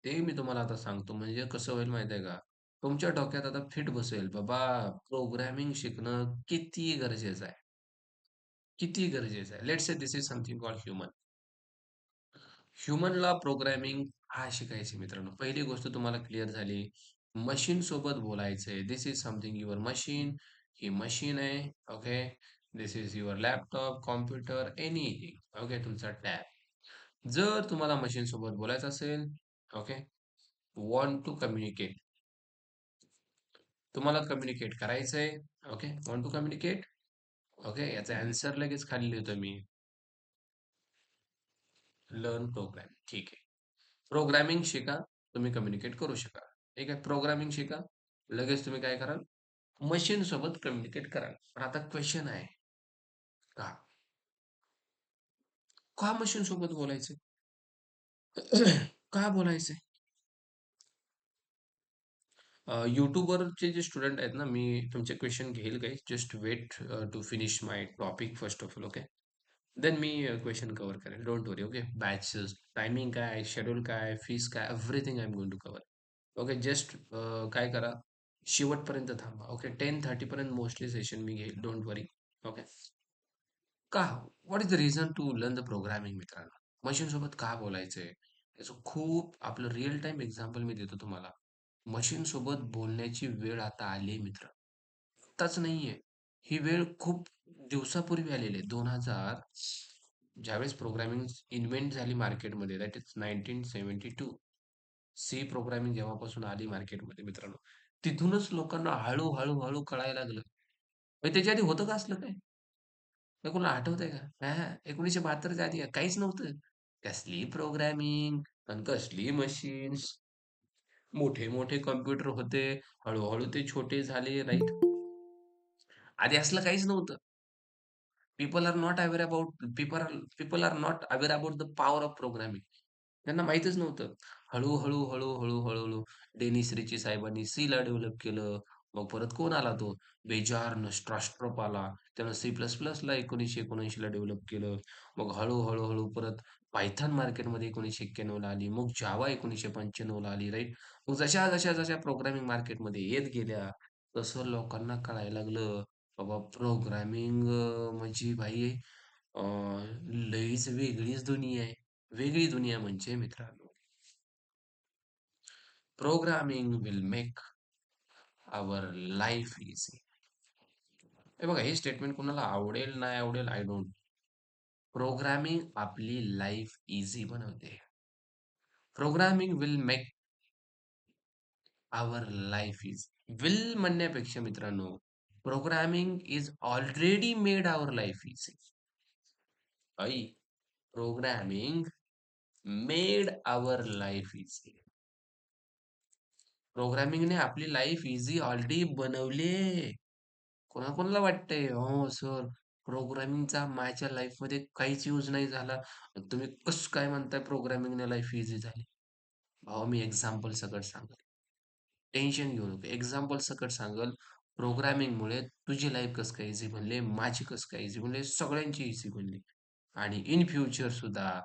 ते मी तुम्हाला आता सांगतो. म्हणजे कसं होईल माहिती आहे का? तुमच्या डोक्यात आता फिट बसेल, बाबा प्रोग्रामिंग शिकणं किती गरजेचं आहे. किती गरजेचं आहे. Let's say this is something called human. ह्युमनला प्रोग्रामिंग का शिकायचे मित्रांनो? पहिली गोष्ट तुम्हाला क्लिअर झाली. मशीन सोबत बोलायचंय. This is something your machine. ही मशीन आहे. Okay. This is your laptop, computer, anything. Okay. तुमचा टॅब. जर तुम्हाला मशीन सोबत बोलायचं असेल, ओके. Want to communicate. तुम्हाला कम्युनिकेट करायचंय. Okay. Want to communicate. Okay. याचा आन्सर लगेच खाली लिहितो मी. Learn program. ठीक आहे. प्रोग्रामिंग शिका, तुम्ही कम्युनिकेट करू शकाल. ठीक आहे. प्रोग्रामिंग शिका, लगेच तुम्ही काय कराल? मशीन सोबत कम्युनिकेट कराल. पण आता क्वेशन आहे, का? का मशीन सोबत बोलायचंय? का बोलायचंय? YouTubeवरचे जे स्टुडंट आहेत ना, मी तुमचे क्वेशन घेईल काही. Just wait to finish my topic first of all, okay. Then मी क्वेशन कव्हर करेन. Don't worry, okay. Batches, timing काय, शेड्यूल काय, फीस काय, everything I am going to cover. Okay. Just काय करा, शेवटपर्यंत थांबा. ओके. 10:30 पर्यंत मोस्टली सेशन मी घेईल. Don't worry. ओके. का? What is the reason to learn the programming मित्रांनो? मशीनसोबत का बोलायचंय? याचं खूप आपलं रिअल टाईम एक्झाम्पल मी देतो तुम्हाला. मशीनसोबत बोलण्याची वेळ आता आली आहे मित्र. आत्ताच नाहीये. ही वेळ खूप दिवसापूर्वी आलेली आहे. 2000 ज्यावेळेस प्रोग्रामिंग इन्व्हेंट झाली मार्केटमध्ये, दॅट इज 1972. सी प्रोग्रामिंग जेव्हापासून आली मार्केटमध्ये मित्रांनो, तिथूनच लोकांना हळू कळायला लागलं. मग त्याच्या आधी होतं का असलं काय? हे कोणाला आठवतंय का? हां, 1972च्या आधी काहीच नव्हतं. कसली प्रोग्रामिंग आणि कसली मशीन्स. मोठे-मोठे कॉम्प्युटर होते. हळू ते छोटे झाले, राइट? आधी असलं काहीच नव्हतं. People are not aware about people are not aware about the power of programming. त्यांना माहीतच नव्हतं. हळू-हळू डेनिस रिची साहेबांनी Cला डेव्हलप केलं. मग परत कोण आला तो? बेजार्न स्ट्रास्ट्रप आला. त्यानं C++ला 1979 ला डेव्हलप केलं. मग हळू परत पायथॉन मार्केटमध्ये 1991 ला आली. मग जावा 1995 ला आली, राइट? मग जशा प्रोग्रामिंग मार्केटमध्ये येत गेल्या, तसं लोकांना कळायला लागलं, बाबा प्रोग्रामिंग म्हणजे भाई अ, लईच वेगळीच दुनिया आहे. वेगळी दुनिया म्हणजे मित्रांनो, programming will make our life easy. हे बघा, हे स्टेटमेंट कुणाला आवडेल, नाही आवडेल, आय डोंट. प्रोग्रामिंग आपली लाईफ ईझी बनवते. Programming will make our life easy. Will म्हणण्यापेक्षा मित्रांनो, programming is already made our life easy. I, programming made our life easy. प्रोग्रामिंगने आपली लाईफ ईझी ऑलरेडी बनवली आहे. कोणाकोणाला वाटतंय, "हो सर, प्रोग्रामिंगचा माझ्या लाईफमध्ये काहीच यूज नाही झाला." तुम्ही कसं काय म्हणताय प्रोग्रामिंगने लाईफ ईझी झाली? भावा मी एक्झाम्पल सकट सांगेल. टेन्शन घेऊ नको. एक्झाम्पल सकट सांगेल. प्रोग्रामिंगमुळे तुझी लाईफ कसं काय ईझी बनली, माझी कसं काय ईझी बनली, सगळ्यांची ईझी बनली. आणि इन फ्युचर सुद्धा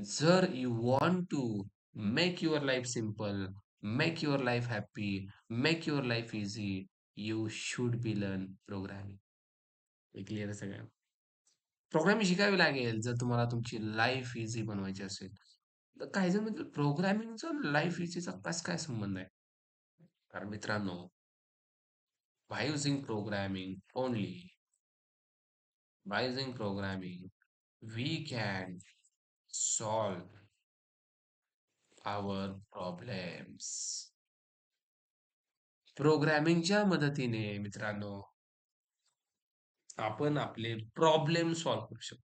जर you want to make your life simple, make your life happy, make your life easy, you should be learn programming. हे क्लिअर आहे सगळ्यांना? प्रोग्रामिंग शिकावी लागेल जर तुम्हाला तुमची लाईफ ईझी बनवायची असेल. तर काही जण म्हणतील प्रोग्रामिंगचा लाईफ ईझीचा कसं काय संबंध आहे? कारण मित्रांनो, by using programming only, by using programming, we can solve our problems. प्रोग्रामिंगच्या मदतीने मित्रांनो, आपण आपले प्रॉब्लेम सॉल्व्ह करू शकतो.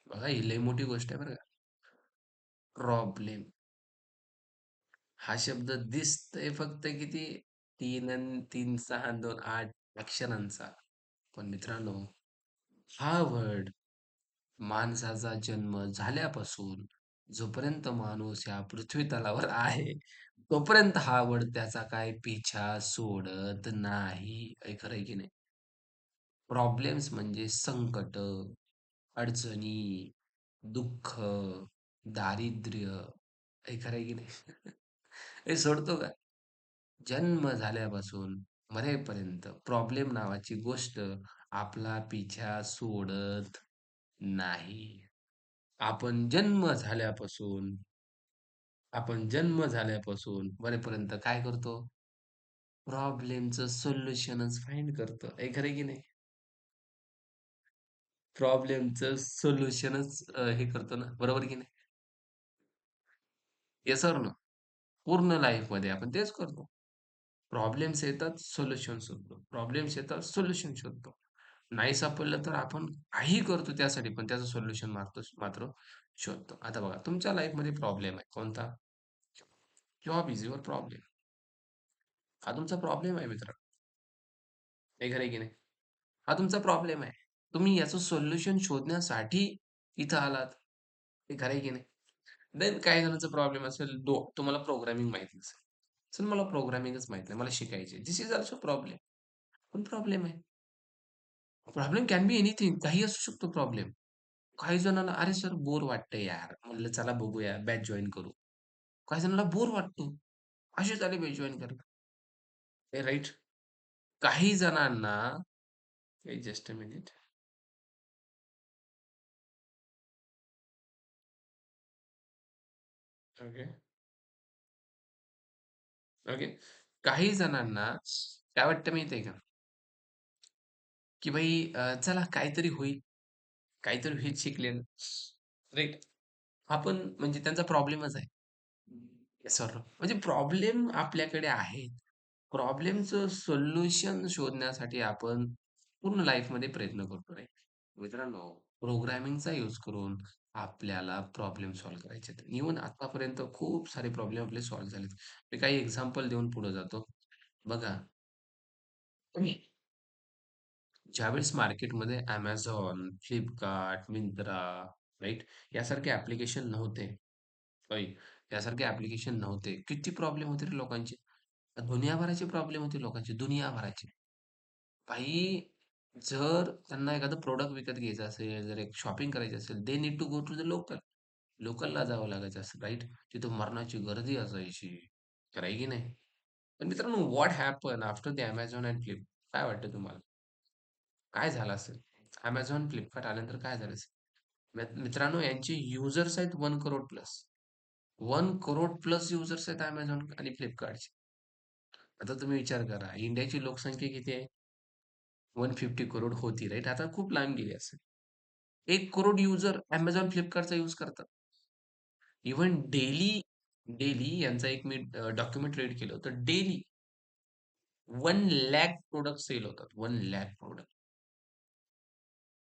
बघा, ही लई मोठी गोष्ट आहे बरं का. प्रॉब्लेम हा शब्द दिसतोय फक्त किती 3 6 2 8 अक्षरांचा. पण मित्रांनो, हा वर्ड माणसाचा जन्म झाल्यापासून जोपर्यंत माणूस या पृथ्वी तलावर आहे, तोपर्यंत हा वड त्याचा काय पिछा सोडत नाही. हे खरं आहे की नाही? प्रॉब्लेम्स म्हणजे संकट, अडचणी, दुःख, दारिद्र्य. हे खरं आहे की नाही? हे सोडतो का? जन्म झाल्यापासून मरेपर्यंत प्रॉब्लेम नावाची गोष्ट आपला पिछा सोडत नाही. आपण जन्म झाल्यापासून आपण जन्म झाल्यापासून मरेपर्यंत काय करतो? प्रॉब्लेमचं सोल्युशनच फाइंड करतो. हे खरं आहे की नाही? प्रॉब्लेमचं सोल्युशनच हे करतो ना, बरोबर की नाही? Yes or no? पूर्ण लाईफमध्ये आपण तेच करतो. प्रॉब्लेम्स येतात, सोल्युशन शोधतो. प्रॉब्लेम्स येतात, सोल्युशन शोधतो. नाही सापडलं तर आपण काहीही करतो त्यासाठी, पण त्याचं सोल्युशन मात्र शोधतो. आता बघा, तुमच्या लाईफमध्ये प्रॉब्लेम आहे. कोणता? Job is your problem. हा तुमचा प्रॉब्लेम आहे मित्र. हे खरं आहे की नाही? हा तुमचा प्रॉब्लेम आहे. तुम्ही याचं सोल्युशन शोधण्यासाठी इथं आलात. हे खरं आहे की नाही? देन काही जणांचा प्रॉब्लेम असेल, तुम्हाला प्रोग्रामिंग माहिती नसेल. सर मला प्रोग्रामिंगच माहीत नाही. मला शिकायची आहे. This is also problem. पण प्रॉब्लेम आहे. Problem can be anything. काहीही असू शकतो प्रॉब्लेम. काही जणांना, "अरे सर बोर वाटतंय यार." म्हणलं चला बघूया बॅच जॉइन करू. काही जणांना बोर वाटतो. असेच आले बॅच जॉइन करायला. हे राइट. काही जणांना just a minute. Okay, okay. काही जणांना काय वाटतं माहिती आहे का? की भाई चला काहीतरी होईल. काहीतरी होईल शिकलेलं. राइट. आपण म्हणजे त्यांचा प्रॉब्लेमच आहे. सॉरी. म्हणजे प्रॉब्लेम आपल्याकडे आहेत. प्रॉब्लेमचं सोल्युशन शोधण्यासाठी आपण पूर्ण लाईफमध्ये प्रयत्न करतो रे. मित्रांनो, प्रोग्रामिंगचा यूज करून आपल्याला प्रॉब्लेम सॉल्व्ह करायचे आहेत. इव्हन आतापर्यंत खूप सारे प्रॉब्लेम आपले सॉल्व्ह झालेत. मी काही एक्झाम्पल देऊन पुढे जातो. बघा, ज्यावेळेस मार्केटमध्ये Amazon, Flipkart, Myntra, राइट? यासारखे ॲप्लिकेशन नव्हते. सॉरी, यासारखे ॲप्लिकेशन नव्हते. किती प्रॉब्लेम होते रे लोकांचे. दुनियाभराचे प्रॉब्लेम होते लोकांचे, दुनियाभराचे. भाई, जर त्यांना एखादं प्रॉडक्ट विकत घ्यायचं असेल, जर एक शॉपिंग करायची असेल, they need to go to the local. लोकलला जावं लागायचं असं, राइट? तिथं मरणाची गर्दी असायची. खरं आहे की नाही? पण मित्रांनो, what happen after the Amazon and Flip? काय वाटतं तुम्हाला? काय झालं असेल? Amazon, Flipkart आल्यानंतर काय झालं असेल? मित्रांनो, यांचे युजर्स आहेत 1 crore plus. 1 crore plus users आहेत Amazon आणि Flipkartचे. आता तुम्ही विचार करा, इंडियाची लोकसंख्या किती आहे? 150 करोड होती, राइट? आता खूप लांब गेली असेल. 1 करोड युजर Amazon, Flipkartचा यूज करतात. इव्हन डेली यांचा एक मी डॉक्युमेंट रीड केलं होतं. डेली 1,00,000 प्रॉडक्ट सेल होतात. 1,00,000 प्रॉडक्ट.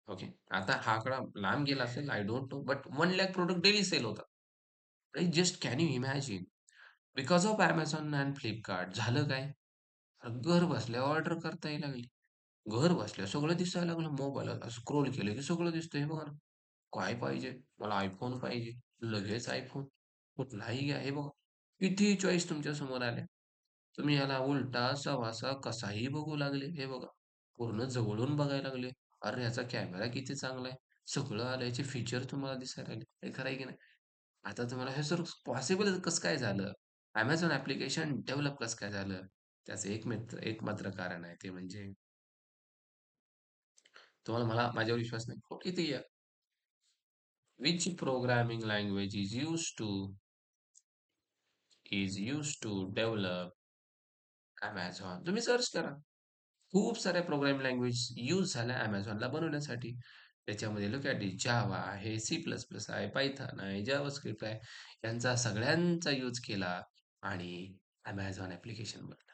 ओके. आता हा आकडा लांब गेला असेल, I don't know, but 1,00,000 product daily sell होतात. Right? Just can you imagine? Because of Amazon and Flipkart झालं काय? घर बसल्या ऑर्डर करता यायला लागली. घर बसल्या सगळं दिसायला लागलं मोबाईलला. स्क्रोल केलं की सगळं दिसतंय. हे बघा ना. काय पाहिजे? मला iPhone पाहिजे. लगेच iPhone. कुठलाही घ्या. हे बघा. कितीही चॉईस तुमच्या समोर आल्या. तुम्ही ह्याला उलटा, सवासा कसाही बघू लागले. हे बघा. पूर्ण जवळून बघायला लागले. अरे, ह्याचा कॅमेरा किती चांगला आहे. सगळं आलं. याचे फीचर तुम्हाला दिसायला लागले. हे खरं आहे की नाही? आता तुम्हाला हे सर पॉसिबल कसं काय झालं? Amazon ॲप्लिकेशन डेव्हलप कसं काय झालं? त्याचं एक मात्र कारण आहे. ते म्हणजे मला माझ्यावर विश्वास नाही. इथे या. Which programming language is used to develop Amazon? तुम्ही सर्च करा. खूप साऱ्या प्रोग्रामिंग लँग्वेज यूज झाल्या Amazonला बनवण्यासाठी. त्याच्यामध्ये लूक ॲट इट जावा आहे, सी प्लस प्लस आहे, पायथॉन आहे, जावास्क्रिप्ट आहे. यांचा सगळ्यांचा यूज केला आणि Amazon ॲप्लिकेशन बनलं.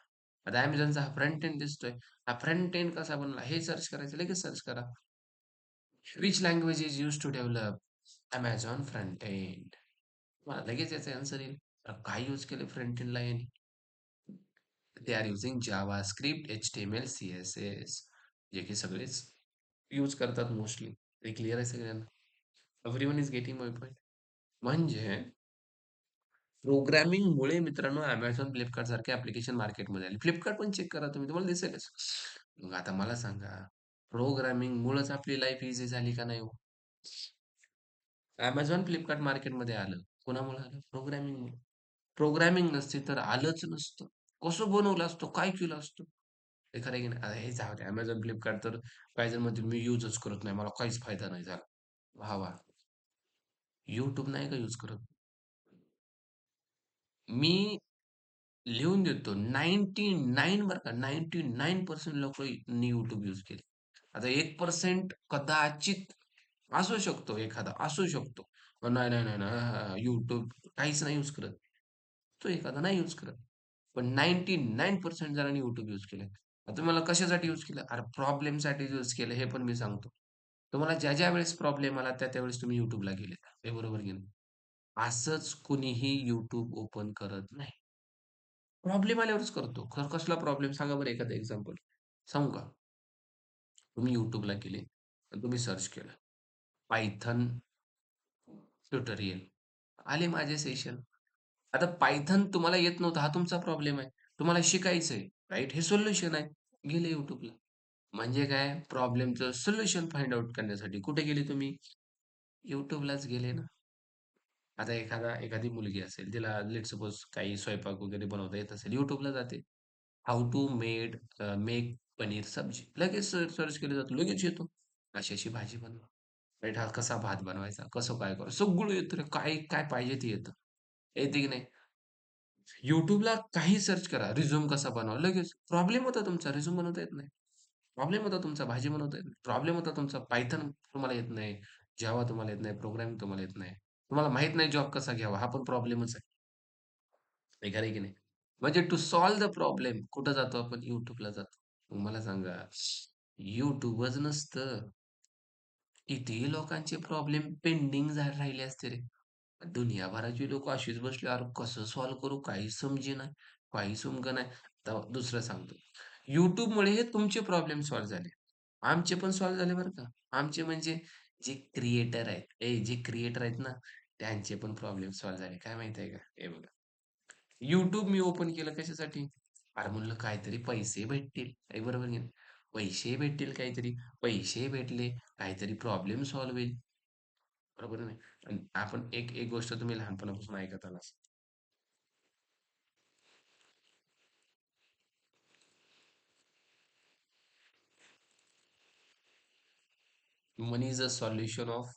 आता Amazonचा हा फ्रंट एंड दिसतोय. हा फ्रंट एंड कसा बनला हे सर्च करायचं, लगेच सर्च करा. Which language is used to develop Amazon front end? तुम्हाला लगेच याचा आन्सर येईल. काय यूज केले फ्रंट एंडला यांनी? They are using JavaScript, HTML, CSS, जे की सगळेच यूज करतात मोस्टली. हे क्लिअर आहे सगळ्यांना? Everyone is getting my point? म्हणजे प्रोग्रामिंगमुळे मित्रांनो Amazon, Flipkart सारखे ॲप्लिकेशन मार्केटमध्ये आले. Flipkart पण चेक करा तुम्ही, तुम्हाला दिसेलच. मग आता मला सांगा, प्रोग्रामिंगमुळेच आपली लाईफ ईझी झाली का नाही हो? Amazon, Flipkart मार्केटमध्ये आलं. कोणामुळे आलं? प्रोग्रामिंगमुळे. प्रोग्रामिंग नसती तर आलंच नसतं. कसं बनवलं असतं? काय केलं असतं? हे खरं आहे की नाही? आता हे जाऊ दे Amazon, Flipkart तर काही जण म्हणतील, "मी युजच करत नाही. मला काहीच फायदा नाही झाला." वाह! वाह! YouTube नाही का यूज करत? मी लिहून देतो 99 बरं का 99% लोकांनी YouTube यूज केले. आता 1% कदाचित असू शकतो एखादा, असू शकतो. पण नाही, नाही, नाही, नाही YouTube काहीच नाही यूज करत. तो एखादा नाही यूज करत. पण 99% जणांनी YouTube यूज केलंय. आता तुम्हाला कशासाठी यूज केलं? अरे प्रॉब्लेमसाठी यूज केलं हे पण मी सांगतो. तुम्हाला ज्या वेळेस प्रॉब्लेम आला त्यावेळेस तुम्ही YouTubeला गेलेत. हे बरोबर की नाही? असंच कुणीही YouTube ओपन करत नाही. प्रॉब्लेम आल्यावरच करतो. कसला प्रॉब्लेम सांगा बरं एखादं एक्झाम्पल. सांगू का? तुम्ही YouTubeला गेले आणि तुम्ही सर्च केलं. Python tutorial. आले माझे सेशन. आता पायथन तुम्हाला येत नव्हतं हा तुमचा प्रॉब्लेम आहे. तुम्हाला शिकायचंय, राइट? हे सोल्युशन आहे. गेले YouTubeला. म्हणजे काय? प्रॉब्लेमचं सोल्युशन फाइंड आउट करण्यासाठी कुठे गेले तुम्ही? YouTubeलाच गेले ना. आता एखादी मुलगी असेल, तिला लेट्स सपोज काही स्वयंपाक वगैरे बनवता येत असेल, YouTubeला जाते. हाऊ टू मेक पनीर सब्जी. लगेच सर्च केलं जातं, लगेच येतो. अशी-अशी भाजी बनवा. राईट हा कसा भात बनवायचा, कसं काय करायचं, सगळं येतं रे. काय काय पाहिजे ते येतं. येते की नाही? YouTubeला काही सर्च करा. रिझ्यूम कसा बनवावा, लगेच. प्रॉब्लेम होता तुमचा, रिझ्यूम बनवता येत नाही. प्रॉब्लेम होता तुमचा, भाजी बनवता येत नाही. प्रॉब्लेम होता तुमचा, पायथन तुम्हाला येत नाही, जावा तुम्हाला येत नाही, प्रोग्रामिंग तुम्हाला येत नाही. तुम्हाला माहीत नाही जॉब कसा घ्यावा, हा पण प्रॉब्लेमच आहे. हे खरं आहे की नाही? म्हणजे टू सॉल्व्ह द प्रॉब्लेम कुठं जातो आपण? YouTubeला जातो. मग मला सांगा, YouTubeच नसतं, कितीही लोकांचे प्रॉब्लेम पेंडिंग राहिले असते रे. दुनियाभराची लोकं अशीच बसली, "अरे कसं सॉल्व्ह करू? काहीच समजेना, काही समजेना." आता दुसरं सांगतो. YouTubeमुळे हे तुमचे प्रॉब्लेम सॉल्व्ह झाले. आमचे पण सॉल्व्ह झाले बरं का. आमचे म्हणजे जे क्रिएटर आहेत, जे क्रिएटर आहेत ना, त्यांचे पण प्रॉब्लेम सॉल्व्ह झाले. काय माहीत आहे का? हे बघा. YouTube मी ओपन केलं कशासाठी? अरे म्हणलं काहीतरी पैसे भेटतील. आहे बरोबर की नाही? पैसे भेटतील काहीतरी. पैसे भेटले, काहीतरी प्रॉब्लेम सॉल्व्ह होईल. बरोबर नाही? आणि आपण एक एक गोष्ट तुम्ही लहानपणापासून ऐकत आला असाल. मनी इज अ सॉल्युशन ऑफ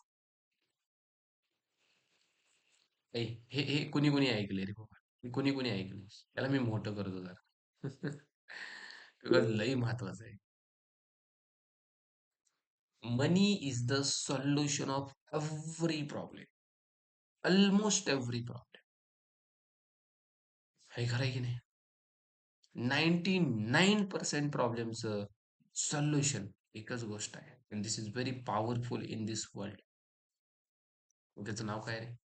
हे कुणी-कुणी ऐकलंय रे बाबा. हे कुणी-कुणी ऐकलंय. त्याला मी मोठं करतो जरा. बिकॉज लई महत्वाचं आहे. Money is the solution of every problem. Almost every problem. हे खरं आहे की नाही? 99% प्रॉब्लेमचं सोल्युशन एकच गोष्ट आहे. And this is very powerful in this world. त्याचं नाव काय रे?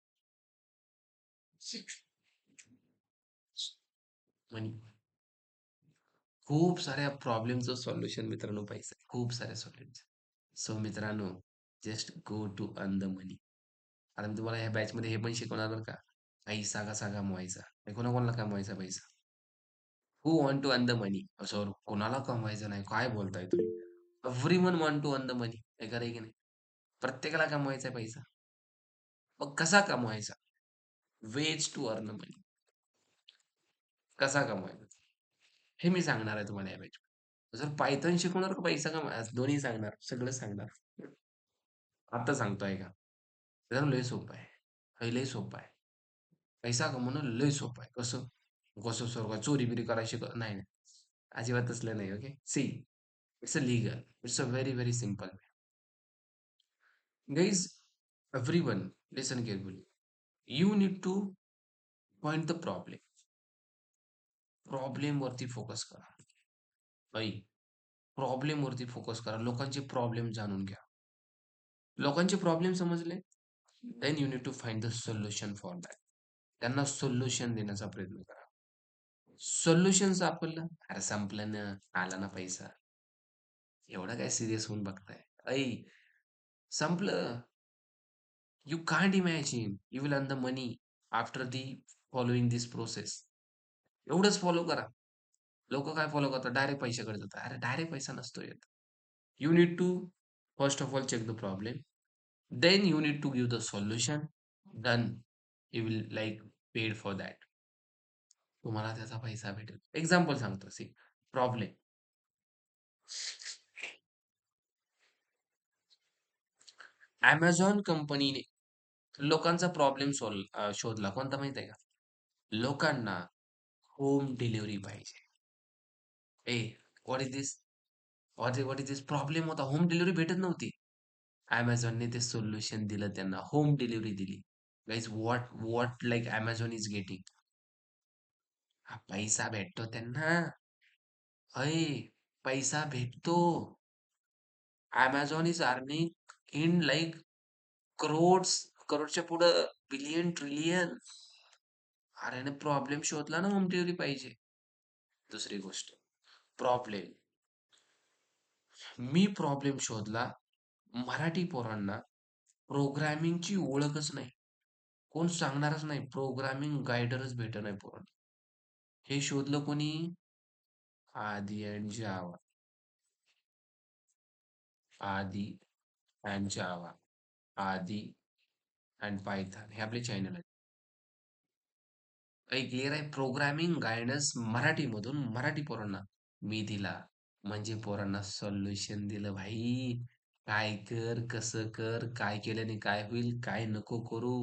मनी. खूप साऱ्या प्रॉब्लेमचं सोल्युशन मित्रांनो पैसा आहे. खूप साऱ्या सोल्युशन. सो मित्रांनो, just go to earn the money. आता मी तुम्हाला ह्या बॅचमध्ये हे पण शिकवणार बरं का. पैसा कसा कमवायचा? आणि कोणाकोणाला कमवायचा पैसा? Who want to earn the money? Sir कोणाला कमवायचं नाही. काय बोलताय तुम्ही? Everyone want to earn the money. हे खरं आहे की नाही? प्रत्येकाला कमवायचा आहे पैसा. मग कसा कमवायचा? वेज टू अर्न मनी. कसा कमवायचा? हे मी सांगणार आहे तुम्हाला या बॅचमध्ये. जर पायथन शिकवणार का पैसा दोन्ही सांगणार, सगळं सांगणार. आता सांगतो ऐका. मित्रांनो लय सोपं आहे. हे लय सोपं आहे. पैसा कमवणं लय सोपं आहे. कसं? कसं सर काय चोरी-बिरी करायला नाही, नाही. अजिबात तसलं नाही. Okay. See it's a legal. It's a very, very simple. Guys, everyone, listen carefully. You need to point the problem. Problem वरती फोकस करा. बाई, प्रॉब्लेम वरती फोकस करा. लोकांचे प्रॉब्लेम जाणून घ्या. लोकांचे प्रॉब्लेम समजले? Then you need to find the solution for that. त्यांना सोल्युशन देण्याचा प्रयत्न करा. सोल्युशन सापडलं? अरे संपलं ना. आला ना पैसा. एवढं काय सीरियस होऊन बघताय? संपलं. You can't imagine you will earn the money after the following this process. एवढंच फॉलो करा. लोकं काय फॉलो करतात? डायरेक्ट पैशाकडे जातात. अरे डायरेक्ट पैसा नसतो येत. You need to first of all check the problem. Then you need to give the solution. Done. You will like paid for that. तुम्हाला त्याचा पैसा भेटेल. एक्झाम्पल सांगतो सी प्रॉब्लेम. Amazon कंपनीने लोकांचा प्रॉब्लेम शोधला. कोणता माहिती आहे का? लोकांना होम डिलिव्हरी पाहिजे. ए what is this? What is this? Problem होता. होम डिलिव्हरी भेटत नव्हती. Amazonने ते सोल्युशन दिलं त्यांना. होम डिलिव्हरी दिली. Guys what like Amazon is getting? पैसा भेटतो त्यांना. अय पैसा भेटतो. Amazon is earning in like crores, करोडच्या पुढं बिलियन, ट्रिलियन. अरे प्रॉब्लेम शोधला ना, होम डिलिव्हरी पाहिजे. दुसरी गोष्ट प्रॉब्लेम. मी प्रॉब्लेम शोधला. मराठी पोरांना प्रोग्रामिंगची ओळखच नाही. कोण सांगणारच नाही. प्रोग्रामिंग गाईडरच भेटेना पोरांना. हे शोधलं कोणी? आदी अँड जावा. आदी अँड जावा. आदी अँड पायथन हे आपले चॅनल आहेत. काही क्लिअर आहे? प्रोग्रामिंग गायडन्स मराठीमधून मराठी पोरांना मी दिला. म्हणजे पोरांना सोल्युशन दिलं भाई. काय कर, कसं कर, काय केल्याने काय होईल, काय नको करू,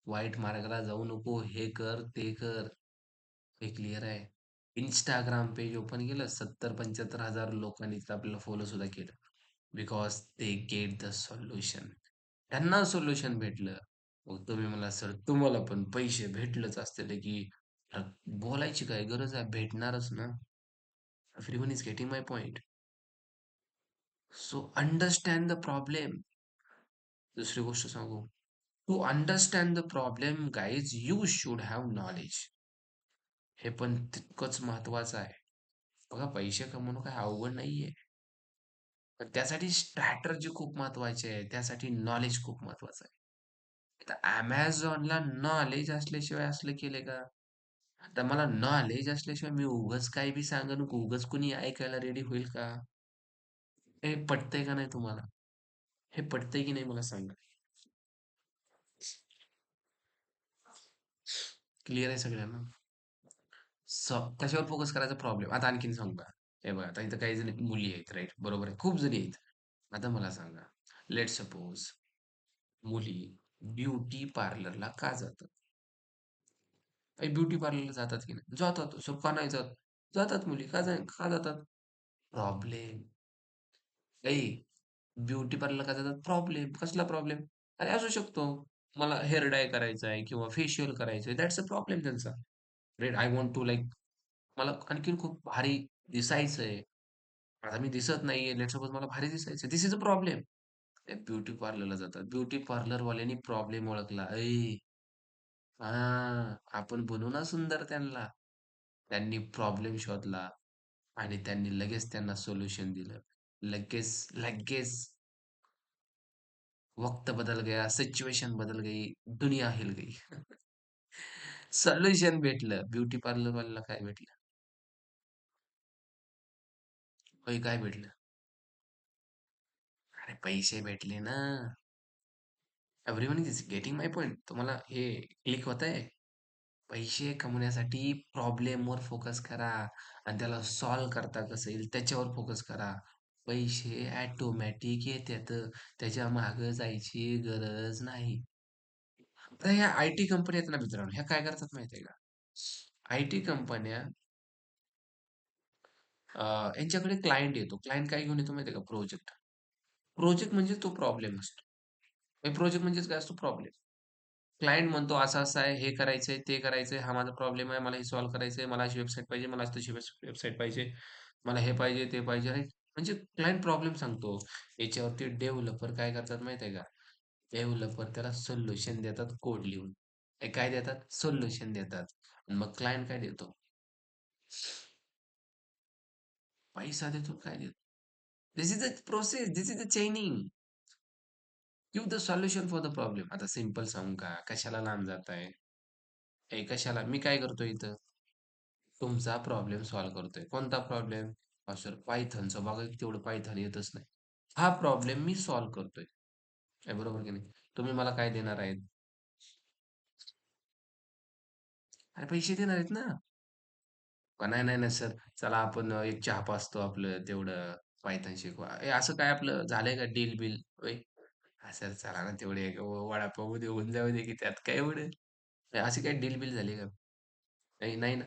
वाईट मार्गाला जाऊ नको, हे कर, ते कर. हे क्लिअर आहे? Instagram पेज ओपन केलं, 70-75 हजार लोकांनी तिथं आपल्याला फॉलो सुद्धा केलं. Because they get the solution. त्यांना सोल्युशन भेटलं. मग तुम्ही मला सर तुम्हाला पण पैसे भेटलेच असतील की बोलायची काय गरज आहे? भेटणारच ना. Everyone is getting my point. So understand the problem. दुसरी गोष्ट सांगू. To understand the problem guys you should have knowledge. हे पण तितकंच महत्वाचं आहे. बघा पैसे कमवणं काय अवघड नाहीये. पण त्यासाठी स्ट्रॅटर्जी खूप महत्वाची आहे. त्यासाठी नॉलेज खूप महत्वाचं आहे. आता Amazonला नॉलेज असल्याशिवाय असलं केलंय का? आता मला नॉलेज असल्याशिवाय मी उगाच काही बी सांगेन, उगाच कुणी ऐकायला रेडी होईल का? हे पटतंय का नाही तुम्हाला? हे पटतंय की नाही मला सांगा? क्लिअर आहे सगळ्यांना? कशावर फोकस करायचा प्रॉब्लेम. आता आणखीन सांगू का? हे बघा आता इथं काही जणी मुली आहेत राईट बरोबर आहे. खूप जणी आहेत. आता मला सांगा. लेट्स सपोज मुली ब्युटी पार्लरला का जातात? ब्युटी पार्लरला जातात की नाही? जातात. सो का नाही जात? जातात मुली. का जातात? प्रॉब्लेम. ऐ ब्युटी पार्लरला का जातात? प्रॉब्लेम. कसला प्रॉब्लेम? अरे असू शकतो. मला हेअर डाय करायचा आहे किंवा फेशियल करायचं आहे. दॅट्स अ प्रॉब्लेम त्यांचा. Right I want to like मला आणखीन खूप भारी दिसायचंय. आता मी दिसत नाहीये. लेट्स सपोज मला भारी दिसायचंय. This is a problem. ते ब्युटी पार्लरला जातात. ब्युटी पार्लरवाल्यांनी प्रॉब्लेम ओळखला. हां, आपण बनवू ना सुंदर त्यांना. त्यांनी प्रॉब्लेम शोधला आणि त्यांनी लगेच त्यांना सोल्युशन दिलं. लगेच, लगेच वक्त बदल गया, सिच्युएशन बदल गई, दुनिया हिल गई. सोल्युशन भेटलं. ब्युटी पार्लरवाल्याला काय भेटलं? होय, काय भेटलं? अरे पैसे भेटले ना. Everyone is getting my point. तुम्हाला हे क्लिक होतंय? पैसे कमवण्यासाठी प्रॉब्लेमवर फोकस करा आणि त्याला सॉल्व्ह करता कसं येईल त्याच्यावर फोकस करा. पैसे ऑटोमॅटिक येतात. त्याच्या मागे जायची गरज नाही. आता ह्या आय-टी कंपन्या आहेत ना मित्रांनो, ह्या काय करतात माहिती आहे का? आय-टी कंपन्या यांच्याकडे क्लायंट येतो. क्लायंट काय घेऊन येतो माहिती आहे का? प्रोजेक्ट. प्रोजेक्ट म्हणजे तो प्रॉब्लेम असतो. प्रोजेक्ट म्हणजेच काय असतो? प्रॉब्लेम. क्लायंट म्हणतो असं-असं आहे, हे करायचंय, ते करायचंय, हा माझा प्रॉब्लेम आहे, मला हे सॉल्व्ह करायचंय, मला अशी वेबसाईट पाहिजे, मला तशी वेबसाईट पाहिजे, मला हे पाहिजे, ते पाहिजे, राइट? म्हणजे क्लायंट प्रॉब्लेम सांगतो. याच्यावरती डेव्हलपर काय करतात माहिती आहे का? डेव्हलपर त्याला सोल्युशन देतात कोड लिहून. हे काय देतात? सोल्युशन देतात. आणि मग क्लायंट काय देतो? पैसा देतो, काय देतो? This is a process, this is a चेनिंग. Give the solution for the problem. आता सिंपल सांगू का? कशाला लांब जाताय? ए कशाला? मी काय करतोय इथं? तुमचा प्रॉब्लेम सॉल्व्ह करतोय. कोणता प्रॉब्लेम? सर पायथनचा. बघा की तेवढं पायथन येतच नाही. हा प्रॉब्लेम मी सॉल्व्ह करतोय. आहे बरोबर की नाही? तुम्ही मला काय देणार आहेत? अरे पैसे देणार आहेत ना? का नाही, नाही, नाही सर. चला आपण एक चहा पाजतो आपलं तेवढं पायथन शिकवा. असं काय आपलं झालंय का डील-बिल? होय. हां, सर चला ना तेवढे एक वडापाव देऊन जाऊ दे की त्यात काय एवढं? अशी काही डील-बिल झाली का? नाही, नाही ना.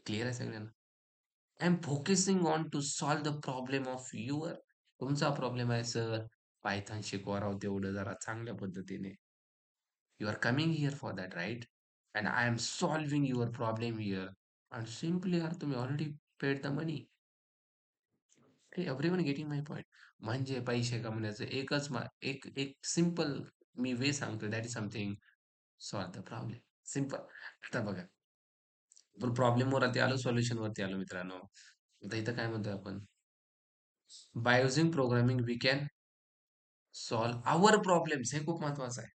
क्लिअर आहे सगळ्यांना. I am focusing on to solve the problem of your. तुमचा प्रॉब्लेम आहे सर, पायथन शिकवा राव तेवढं जरा चांगल्या पद्धतीने. You are coming here for that, right? And I am solving your problem here. And simply are तुम्ही already paid the money. Hey, everyone getting my point. म्हणजे पैसे कमवण्याचं एक एक सिंपल मी वे सांगतो that is something solve the problem. Simple. आता बघा, आपण प्रॉब्लेमवरती आलो, सोल्युशनवरती आलो मित्रांनो. आता इथं काय म्हणतोय आपण? By using programming we can solve our problems. हे खूप महत्वाचं आहे.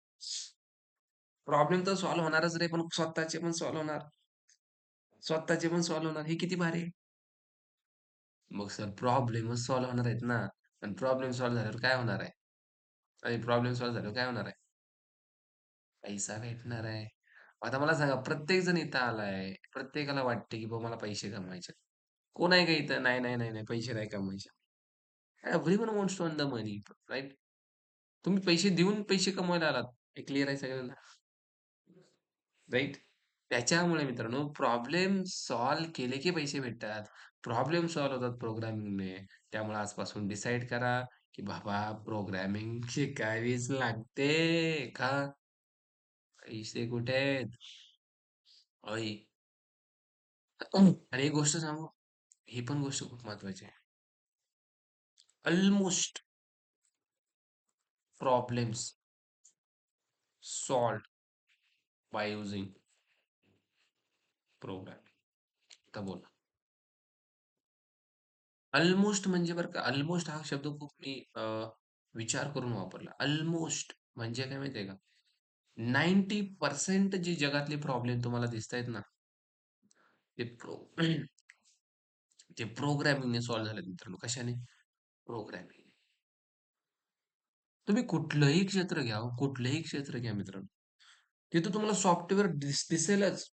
प्रॉब्लेम तर सॉल्व्ह होणारच रे, पण स्वतःचे पण सॉल्व्ह होणार. स्वतःचे पण सॉल्व्ह होणार. हे किती भारी आहे. मग सर प्रॉब्लेमच सॉल्व्ह होणार आहेत ना. आणि प्रॉब्लेम सॉल्व्ह झाल्यावर काय होणार आहे? आणि प्रॉब्लेम सॉल्व्ह झाल्यावर काय होणार आहे? पैसा भेटणार आहे. आता मला सांगा, प्रत्येक जण इथं आलाय. प्रत्येकाला वाटते, की बाबा मला पैसे कमवायचे. कोण आहे का इथं? नाही, नाही, नाही, नाही. पैसे नाही कमवायचे. Everyone wants to earn the money, right? तुम्ही पैसे देऊन पैसे कमवायला आलात. हे क्लिअर आहे सगळ्यांना, राइट? त्याच्यामुळे मित्रांनो प्रॉब्लेम सॉल्व्ह केले की पैसे भेटतात. प्रॉब्लेम सॉल्व्ह होतात प्रोग्रामिंगने. त्यामुळे आजपासून डिसाईड करा, की बाबा प्रोग्रामिंग शिकावीच लागते. का? पैसे कुठे आहेत? अय. आणि एक गोष्ट सांगू, ही पण गोष्ट खूप महत्वाची आहे. Almost problems solved bye using programming. आता बोला. अल्मोस्ट म्हणजे बरं का, अल्मोस्ट हा शब्द खूप मी विचार करून वापरला. अल्मोस्ट म्हणजे काय माहिती आहे का? 90% जे जगातले प्रॉब्लेम तुम्हाला दिसतायत ना, ते ते प्रोग्रामिंगने सॉल्व्ह झालेत मित्रांनो. कशाने? प्रोग्रामिंग. तुम्ही कुठलंही क्षेत्र घ्या हो, कुठलंही क्षेत्र घ्या मित्रांनो. तिथं तुम्हाला सॉफ्टवेअर दिसेलच.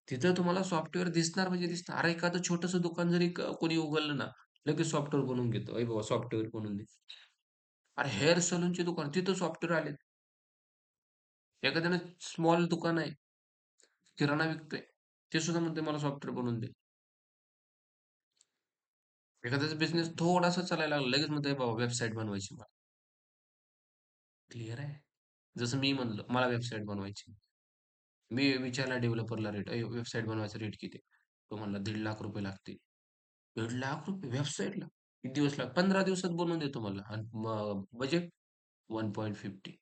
तिथं तुम्हाला सॉफ्टवेअर दिसणार म्हणजे दिसणार. अरे एखादं छोटंसं दुकान जरी कोणी उघडलं ना, लगेच सॉफ्टवेअर बनवून घेतो. "अरे बाबा सॉफ्टवेअर बनवून दे." अरे हेअर सलूनचे दुकान, तिथं सॉफ्टवेअर आलेत. एखाद्यानं स्मॉल दुकान आहे, किराणा विकतोय. ते सुद्धा म्हणतोय मला सॉफ्टवेअर बनवून दे. एखाद्याचा बिझनेस थोडासा चालायला लागला, लगेच म्हणतोय बाबा वेबसाईट बनवायची मला. क्लिअर आहे. जसं मी म्हणलं, मला वेबसाईट बनवायची. मी विचारला डेव्हलपरला रेट, वेबसाईट बनवायचा रेट किती आहे? तो म्हणला ₹1,50,000 लागतील. ₹1,50,000 वेबसाईटला? किती दिवस 15 दिवसात बनवून देतो मला आणि बजेट 1.50.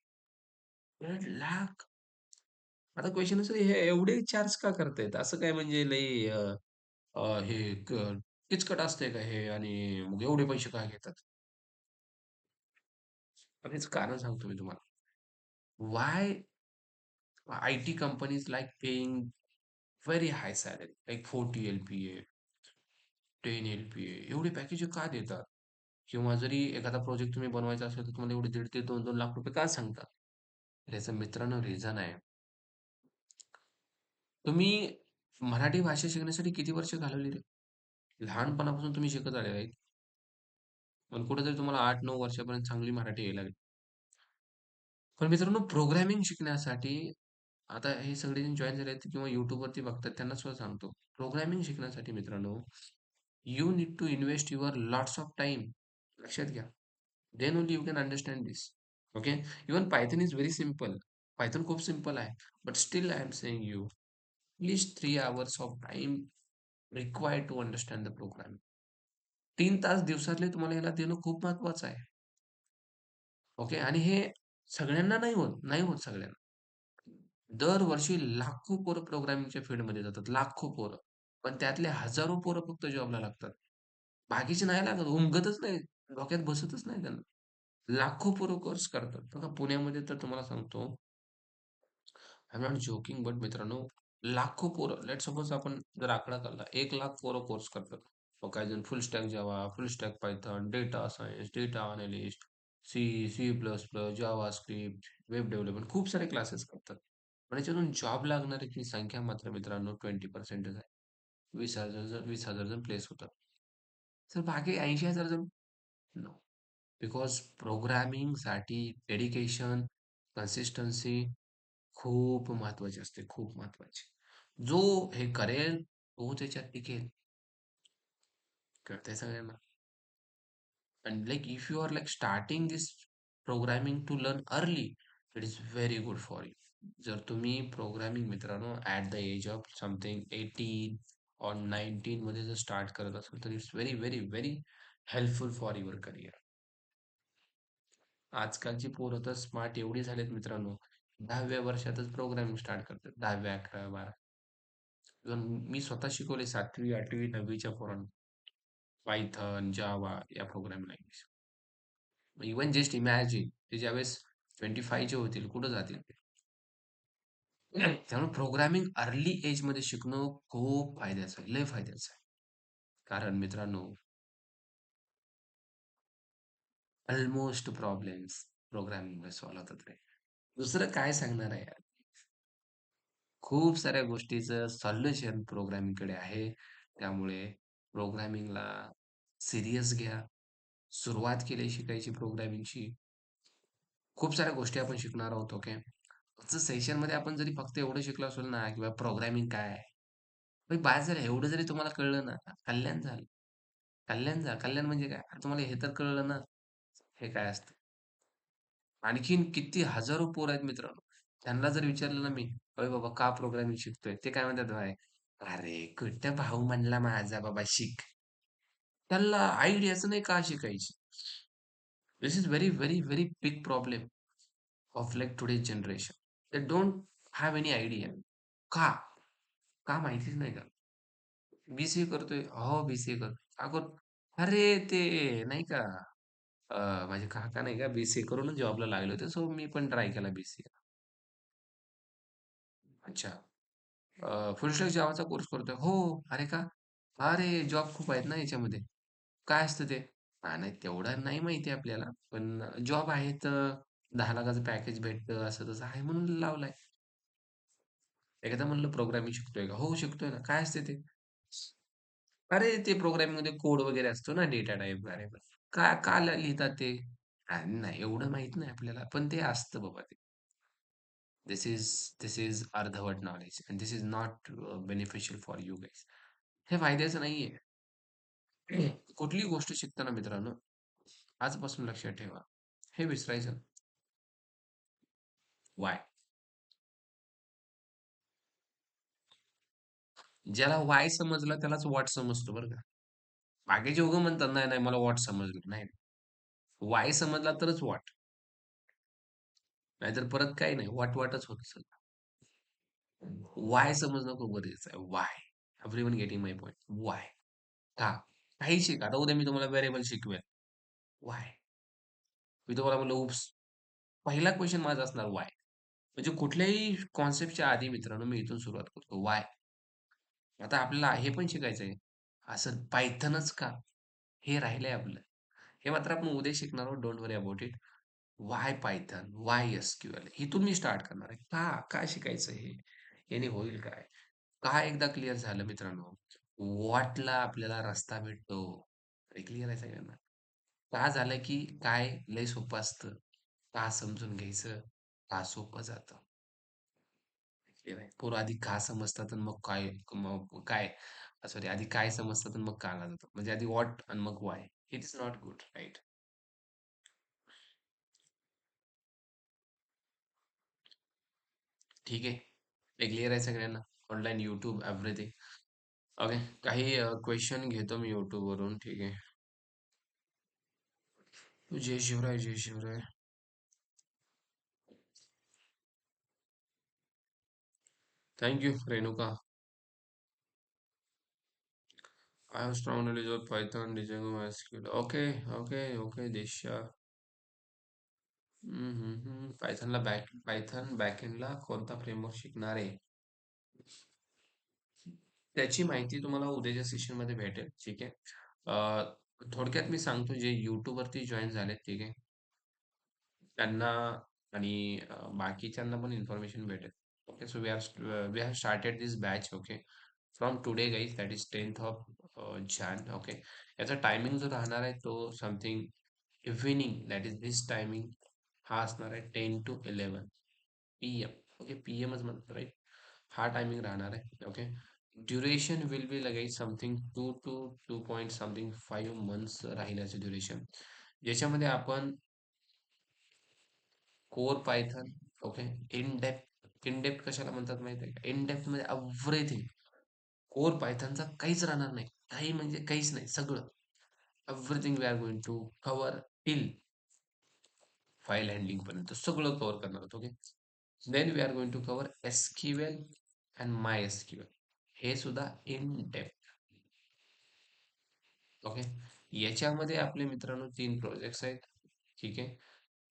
1,50,000. आता क्वेशन असं हे एवढे चार्ज का करतायत? असं काय म्हणजे लई हे किचकट असतंय का हे आणि मग एवढे पैसे का घेतात? तर हेच कारण सांगतो मी तुम्हाला. Why IT companies like paying very high salary like 40 LPA, 10 LPA एवढे पॅकेज का देतात? किंवा जरी एखादा प्रोजेक्ट तुम्ही बनवायचा असेल, तर तुम्हाला एवढे 1.5 ते 2-2 लाख रुपये का सांगतात? तर याचं मित्रांनो रिझन आहे. तुम्ही मराठी भाषा शिकण्यासाठी किती वर्ष घालवली रे? लहानपणापासून तुम्ही शिकत आले आहेत. पण कुठेतरी तुम्हाला 8-9 वर्षापर्यंत चांगली मराठी यायला लागली. पण मित्रांनो प्रोग्रामिंग शिकण्यासाठी आता हे सगळेजण जॉइन झाले आहेत किंवा YouTubeवरती बघतात त्यांना सुद्धा सांगतो. प्रोग्रामिंग शिकण्यासाठी मित्रांनो, you need to invest your lots of time. लक्षात घ्या. Then only you can understand this. Okay. Even Python is very simple. Python खूप सिंपल आहे. But still I am saying you, least 3 hours of time required to understand the programming. 3 तास दिवसातले तुम्हाला याला देणं खूप महत्वाचं आहे. ओके. आणि हे सगळ्यांना नाही होत. नाही होत सगळ्यांना. दरवर्षी लाखो पोरं प्रोग्रामिंगच्या फील्डमध्ये जातात. लाखो पोरं. पण त्यातले हजारो पोरं फक्त जॉबला लागतात. बाकीचे नाही लागत. उमगतच नाही. डोक्यात बसतच नाही त्यांना. लाखो पोरं कोर्स करतात. बघा पुण्यामध्ये तर तुम्हाला सांगतो, I am not joking but मित्रांनो, लाखो पोरं लेट्स सपोज आपण जर आकडा काढला 1,00,000 पोरं कोर्स करतात. मग काही जण full stack Java, full stack Python, data science, data analyst, C, सी++, जावास्क्रिप्ट, वेब डेव्हलपमेंट खूप सारे क्लासेस करतात. पण याच्यातून जॉब लागणाऱ्याची संख्या मात्र मित्रांनो 20%च आहे. 20,000 जण प्लेस होतात. तर बाकी 80,000 जण नो. बिकॉज प्रोग्रामिंगसाठी डेडिकेशन, कन्सिस्टन्सी खूप महत्वाची असते, खूप महत्वाची. जो हे करेल, तो त्याच्यात टिकेल. कळतंय सगळ्यांना? And like if you are like starting this programming to learn early, it is very good for you. जर तुम्ही प्रोग्रामिंग मित्रांनो at the age of something 18 or 19 मध्ये जर स्टार्ट करत असाल तर it's very very very helpful for your career. आजकालची पोरं तर स्मार्ट एवढी झालेत मित्रांनो, 10व्या वर्षातच प्रोग्रामिंग स्टार्ट करतात. 10व्या, 11व्या, 12व्या. इव्हन मी स्वतः शिकवले 7वी, 8वी, 9वीच्या पोरांना पायथन, जावा या programming language. Even just imagine ते ज्यावेळेस 25 चे होतील, कुठं जातील ते? त्यामुळे प्रोग्रामिंग अर्ली एजमध्ये शिकणं खूप फायद्याचं आहे, लय फायद्याचं आहे. कारण मित्रांनो, ऑलमोस्ट प्रॉब्लेम्स प्रोग्रामिंगमुळे सॉल्व्ह होतात रे. दुसरं काय सांगणार आहे यार? खूप साऱ्या गोष्टीचं सोल्युशन प्रोग्रामिंगकडे आहे. त्यामुळे प्रोग्रामिंगला सीरियस घ्या. सुरुवात केली शिकायची प्रोग्रामिंगची. खूप साऱ्या गोष्टी आपण शिकणार आहोत, ओके. आजचं सेशनमध्ये आपण जरी फक्त एवढं शिकलो असेल ना, किंवा प्रोग्रामिंग काय आहे? मग बास झालं. एवढं जरी तुम्हाला कळलं ना, कल्याण झालं. कल्याण झालं. कल्याण म्हणजे काय? आता तुम्हाला हे तर कळलं ना, हे काय असतं. आणखीन किती हजारो पोरं आहेत मित्रांनो. त्यांना जर विचारलं ना मी, "अरे बाबा का प्रोग्रामिंग शिकतोय?" ते काय म्हणतात भाई, "अरे कुठं भाऊ म्हणला माझा बाबा शिक." त्याला आयडियाच नाही का शिकायची. This is very, very, very big problem of like today's generation. They don't have any idea. का? का माहितीच नाही का? बी-सी-ए करतोय. हो, बी-सी-ए करतोय. का करतो? अरे ते नाही का माझे काका नाही का बी-सी-ए करूनच जॉबला लागले होते. सो मी पण ट्राय केला बी-सी-ए. अच्छा. फुल स्टॅक जावाचा कोर्स करतोय. हो. अरे का? अरे जॉब खूप आहेत ना याच्यामध्ये. काय असतं ते? नाही तेवढं नाही माहिती आपल्याला. पण जॉब आहे तर 10,00,000चं पॅकेज भेटतं असं तसं आहे म्हणून लावलाय. एकदा म्हणलं प्रोग्रामिंग शिकतोय का? हो शिकतोय ना. काय असते ते? अरे ते प्रोग्रामिंगमध्ये कोड वगैरे असतो ना डेटा टाइप व्हेरिएबल. का का लिहितात ते? नाही एवढं माहीत नाही आपल्याला. पण ते असतं बाबा ते. धिस इज अर्धवट knowledge and this is not beneficial for you guys. हे फायद्याचं नाहीये. कुठलीही गोष्ट शिकताना मित्रांनो, आजपासून लक्षात ठेवा. हे विसरायचं. व्हाय? ज्याला व्हाय समजलं त्यालाच व्हॉट समजतो बरं का. बाकीचे उगा म्हणतात, "नाही, नाही मला व्हॉट समजलं." नाही. व्हाय समजला तरच व्हॉट. नाहीतर परत काही नाही. व्हॉट-व्हॉटच होतं सगळं. व्हाय समजणं खूप गरजेचं आहे. व्हाय. Everyone getting my point. व्हाय? का? काहीही शिका. आता उद्या मी तुम्हाला व्हेरिएबल शिकवेल. व्हाय? मी तुम्हाला म्हणलं ऊप्स. पहिला क्वेशन माझा असणार व्हाय? म्हणजे कुठल्याही कन्सेप्टच्या आधी मित्रांनो मी इथून सुरुवात करतो. व्हाय? आता आपल्याला हे पण शिकायचं आहे. असं पायथनच का? हे राहिलंय आपलं. हे मात्र आपण उद्या शिकणार आहोत. Don't worry about it. Why Python? Why SQL? इथून मी स्टार्ट करणार आहे. का? का शिकायचं हे? याने होईल काय? का एकदा क्लिअर झालं मित्रांनो, व्हॉटला आपल्याला रस्ता भेटतो. हे क्लिअर आहे सगळ्यांना. का झालं की काय लय सोपं असतं. का समजून घ्यायचं, का सोपं जातं. क्लिअर आहे. पोरं आधी का समजतात आणि मग काय मग काय सॉरी आधी काय समजतात आणि मग काला जातात. म्हणजे आधी व्हॉट आणि मग why. It is not good, right? ठीक आहे. हे क्लिअर आहे सगळ्यांना? Online YouTube everything. ओके. काही क्वेशन घेतो मी YouTubeवरून. ठीक आहे. जय शिवराय, जय शिवराय. Thank you Renuka. I have strong knowledge of Python, Django, MySQL. Okay, okay, okay, Disha. Python बॅकएंडला कोणता फ्रेमवर्क शिकणार आहे? त्याची माहिती तुम्हाला उद्याच्या सेशनमध्ये भेटेल. ठीक आहे. थोडक्यात मी सांगतो जे YouTubeवरती जॉइन झालेत, ठीक आहे. त्यांना आणि बाकीच्यांना पण इन्फॉर्मेशन भेटेल. Okay. So we have started this batch. Okay. From today guys that is 10th of Jan. Okay. याचा टायमिंग जो राहणार आहे तो something evening that is this timing हा असणार आहे 10 to 11 PM. ओके. PMच म्हणतो राईट. हा टायमिंग राहणार आहे. ओके. ड्युरेशन विल बी लगाई something 2 to 2 point something 5 months राहील याचं ड्युरेशन. ज्याच्यामध्ये आपण core Python, okay, in depth कशाला म्हणतात माहिती आहे का? इन डेप्थ मध्ये एव्हरीथिंग. कोर पायथनचा काहीच राहणार नाही. काही म्हणजे काहीच नाही. सगळं. Everything we are going to cover till file handling पर्यंत सगळं कव्हर करणार आहोत. Okay. Then we are going to cover SQL and my SQL. हे सुद्धा इन डेप्थ. ओके. याच्यामध्ये आपले मित्रांनो 3 प्रोजेक्ट्स आहेत. ठीक आहे.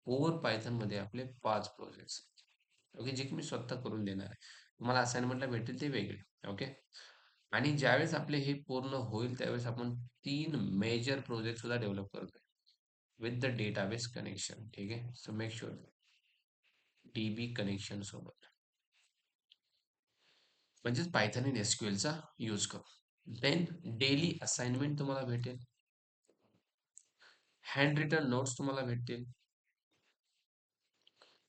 कोर पायथन मध्ये आपले 5 प्रोजेक्ट्स. ओके. जे की मी स्वतः करून देणार आहे. तुम्हाला असाइनमेंटला भेटेल ते वेगळे. ओके. आणि ज्यावेळेस आपले हे पूर्ण होईल त्यावेळेस आपण 3 मेजर प्रोजेक्ट सुद्धा डेव्हलप करतोय विथ द डेटाबेस कनेक्शन. ठीक आहे. So make sure DB connection सोबत म्हणजेच पायथन आणि SQLचा यूज करू. देन डेली असाइनमेंट तुम्हाला भेटेल. हँड रिटन नोट्स तुम्हाला भेटतील.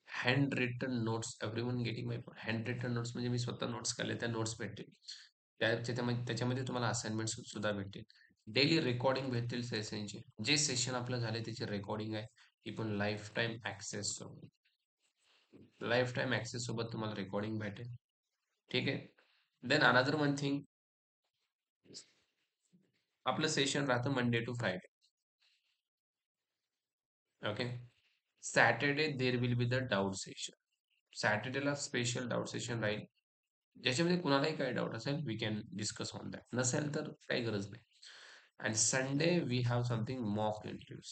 Hand written notes everyone getting my hand written notes म्हणजे मी स्वतः नोट्स काढले त्या नोट्स भेटतील. त्याच्यामध्ये तुम्हाला असाइनमेंट सुद्धा भेटतील. डेली रेकॉर्डिंग भेटतील सेशनचे. जे सेशन आपलं झाले त्याची रेकॉर्डिंग आहे ती पण लाईफ टाईम ऍक्सेस सोबत तुम्हाला रेकॉर्डिंग भेटेल. ठीक आहे. देन अनदर वन थिंग, आपलं सेशन राहतं Monday to Friday. Okay. Saturday there will be the doubt session. सॅटर्डेला स्पेशल डाऊट सेशन राहील. ज्याच्यामध्ये कुणालाही काही डाऊट असेल we can discuss on that. नसेल तर काही गरज नाही. And Sunday we have something mock interviews.